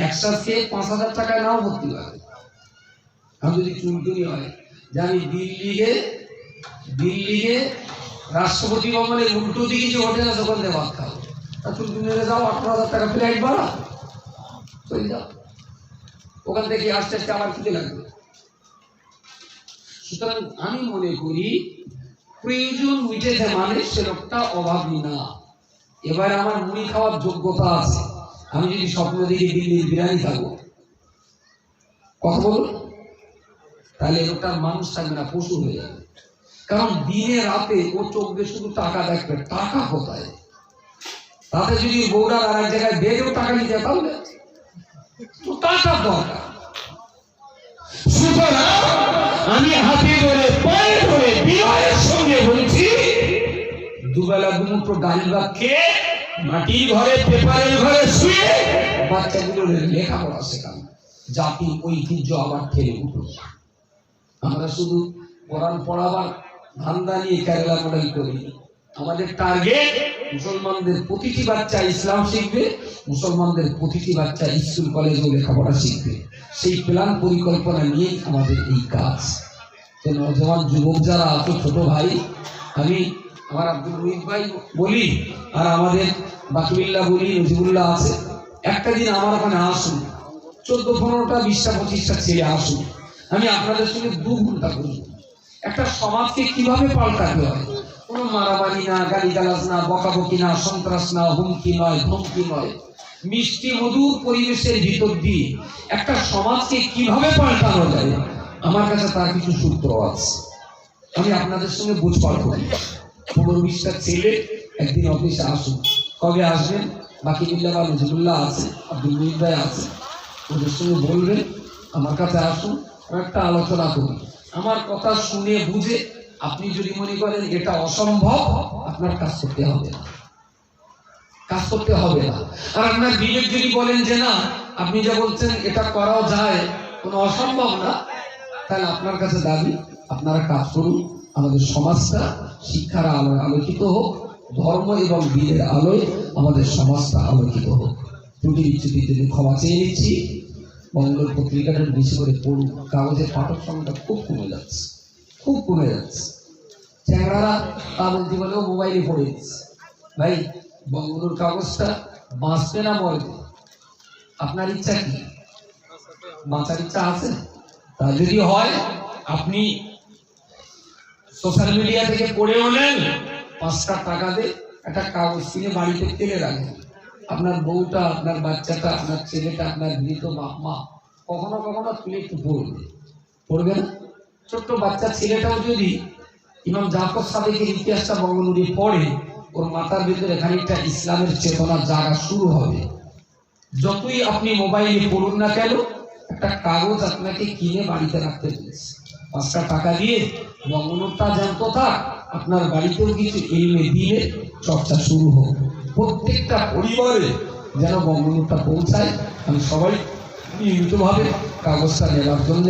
একসাথে 5,000 টাকায় নাও ভর্তি পারে। আমি যদি চুনটুনি হয় যে আমি দিল্লিগে রাষ্ট্রপতি ভবনের উল্টো দিকে যে হোটেল আছে ওখান থেকে ভাত খাবো, তা চুনটুনি যাও 18,000 টাকা ফ্লাইট ভাড়া, চলে যাও। ওখান থেকে আস্তে আস্তে আমার খিদে লাগবে। সুতরাং আমি মনে করি প্রয়োজন মিটেছে মানে সে লোকটা অভাবী না। এবার আমার মুড়ি খাওয়ার যোগ্যতা আছে, আমি যদি স্বপ্ন দেখি দিল্লির বিরিয়ানি খাবো, কথা বলুন, তাহলে লোকটার মানুষ থাকবে না, পশু হয়ে যাবে। কারণ দিনে রাতে ও চোখ দিয়ে শুধু টাকা দেখবে, টাকা কোথায়। তাতে যদি বৌড়ার আর এক জায়গায় বেড়েও টাকা নিতে, তাহলে তো টাকা দরকার। সুতরাং আমি হাতে ধরে পায়ে ধরে বিনয়ের সঙ্গে বলছি, দুবেলা দুমুঠো ডাল ভাত খেয়ে মাটির ঘরে, পেপারের ঘরে শুয়ে বাচ্চাগুলোর লেখাপড়া শেখান, জাতি ঐতিহ্য আবার ঠেলে উঠল। আমরা শুধু কোরআন পড়াবার ধান্দা নিয়ে কেরালা মডেল করি। আমাদের টার্গেট মুসলমানদের প্রতিটি বাচ্চা ইসলাম শিখবে, মুসলমানদের প্রতিটি বাচ্চা স্কুল কলেজে লেখাপড়া শিখবে। সেই প্ল্যান পরিকল্পনা নিয়ে আমাদের এই কাজ। তো নজওয়ান যুবক যারা আছো, ছোট ভাই, আমি আমার আব্দুল মুহিত ভাই বলি, আর আমাদের বাকিবিল্লাহ বলি, নজিবুল্লাহ আছে, একটা দিন আমার ওখানে আসুন, 14, 15টা, 20টা, 25টা ছেলে আসুন, আমি আপনাদের সঙ্গে 2 ঘন্টা করব। একটা সমাজকে কিভাবে পাল্টাতে হয়, কোনো মারামারি না, গালিগালাজ না, বকাবকি না, সন্ত্রাস না, হুমকি নয়, ধমকি নয়, মিষ্টি মধুর পরিবেশের ভিতর দিয়ে একটা সমাজকে কিভাবে পাল্টানো যায়, আমার কাছে তার কিছু সূত্র আছে। আমি আপনাদের সঙ্গে বুঝবার করি। 15-20টা ছেলে একদিন অফিসে আসুন। কবে আসবেন? বাকিবিল্লাহ বা নজিবুল্লাহ আছে, আব্দুল মুহিত ভাই আছে, ওদের সঙ্গে বলবেন আমার কাছে আসুন, একটা আলোচনা করি। আমার কথা শুনে বুঝে আপনি যদি মনে করেন এটা অসম্ভব, আপনার কাজ করতে হবে না, কাজ করতে হবে না। আর আপনার বিবেক যদি বলেন যে না, আপনি যা বলছেন এটা করাও যায়, কোনো অসম্ভব না, তাহলে আপনার কাছে দাবি, আপনারা কাজ করুন, আমাদের সমাজটা শিক্ষার আলোয় আলোকিত হোক, ধর্ম এবং বীরের আলোয় আমাদের সমাজটা আলোকিত হোক। ত্রুটি বিচ্যুতির জন্য ক্ষমা চেয়ে নিচ্ছি। বঙ্গের পত্রিকাটা বেশি করে পড়ুন, কাগজের পাঠক সংখ্যা খুব কমে যাচ্ছে, খুব কমে যাচ্ছে। চ্যাংড়ারা কাগজ বলেও মোবাইলে পড়ে দিচ্ছে। ভাই, বঙ্গবন্ধুর কাগজটা বাঁচবে না মরবে? আপনার ইচ্ছা কি? বাঁচার ইচ্ছা আছে? তা যদি হয়, আপনি সোশ্যাল মিডিয়া থেকে পড়েও নেন, 5টা টাকা দিয়ে একটা কাগজ কিনে বাড়িতে ফেলে রাখেন। আপনার বউটা, আপনার বাচ্চাটা, আপনার ছেলেটা, আপনার মৃত মা কখনো কখনো তুলে একটু পড়বে না? ছোট্ট বাচ্চা ছেলেটাও যদি ইমাম জাফর সাদিকের ইতিহাসটা বঙ্গনুরি পড়ে, ওর মাথার ভিতরে খানিকটা ইসলামের চেতনা জাগা শুরু হবে। যতই আপনি মোবাইলে পড়ুন না কেন, একটা কাগজ আপনাকে কিনে বাড়িতে রাখতে বলেছে। 5টা টাকা দিয়ে বঙ্গনুরটা জানতো থাক, আপনার বাড়িতেও কিছু এলমে দিয়ে চর্চা শুরু হোক। প্রত্যেকটা পরিবারে যেন বঙ্গনুরটা পৌঁছায়। আমি সবাই নিয়মিতভাবে কাগজটা নেওয়ার জন্য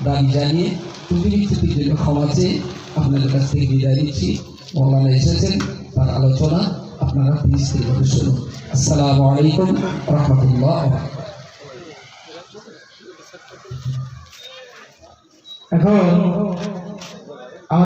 দাবি জানিয়ে ত্রুটির জন্য ক্ষমা চেয়ে আপনাদের কাছ থেকে বিদায় নিচ্ছি। মৌলানা এসেছেন, তার আলোচনা আপনারা স্থিরভাবে শুনুন। আসসালামু আলাইকুম রহমতুল্লাহ। এখন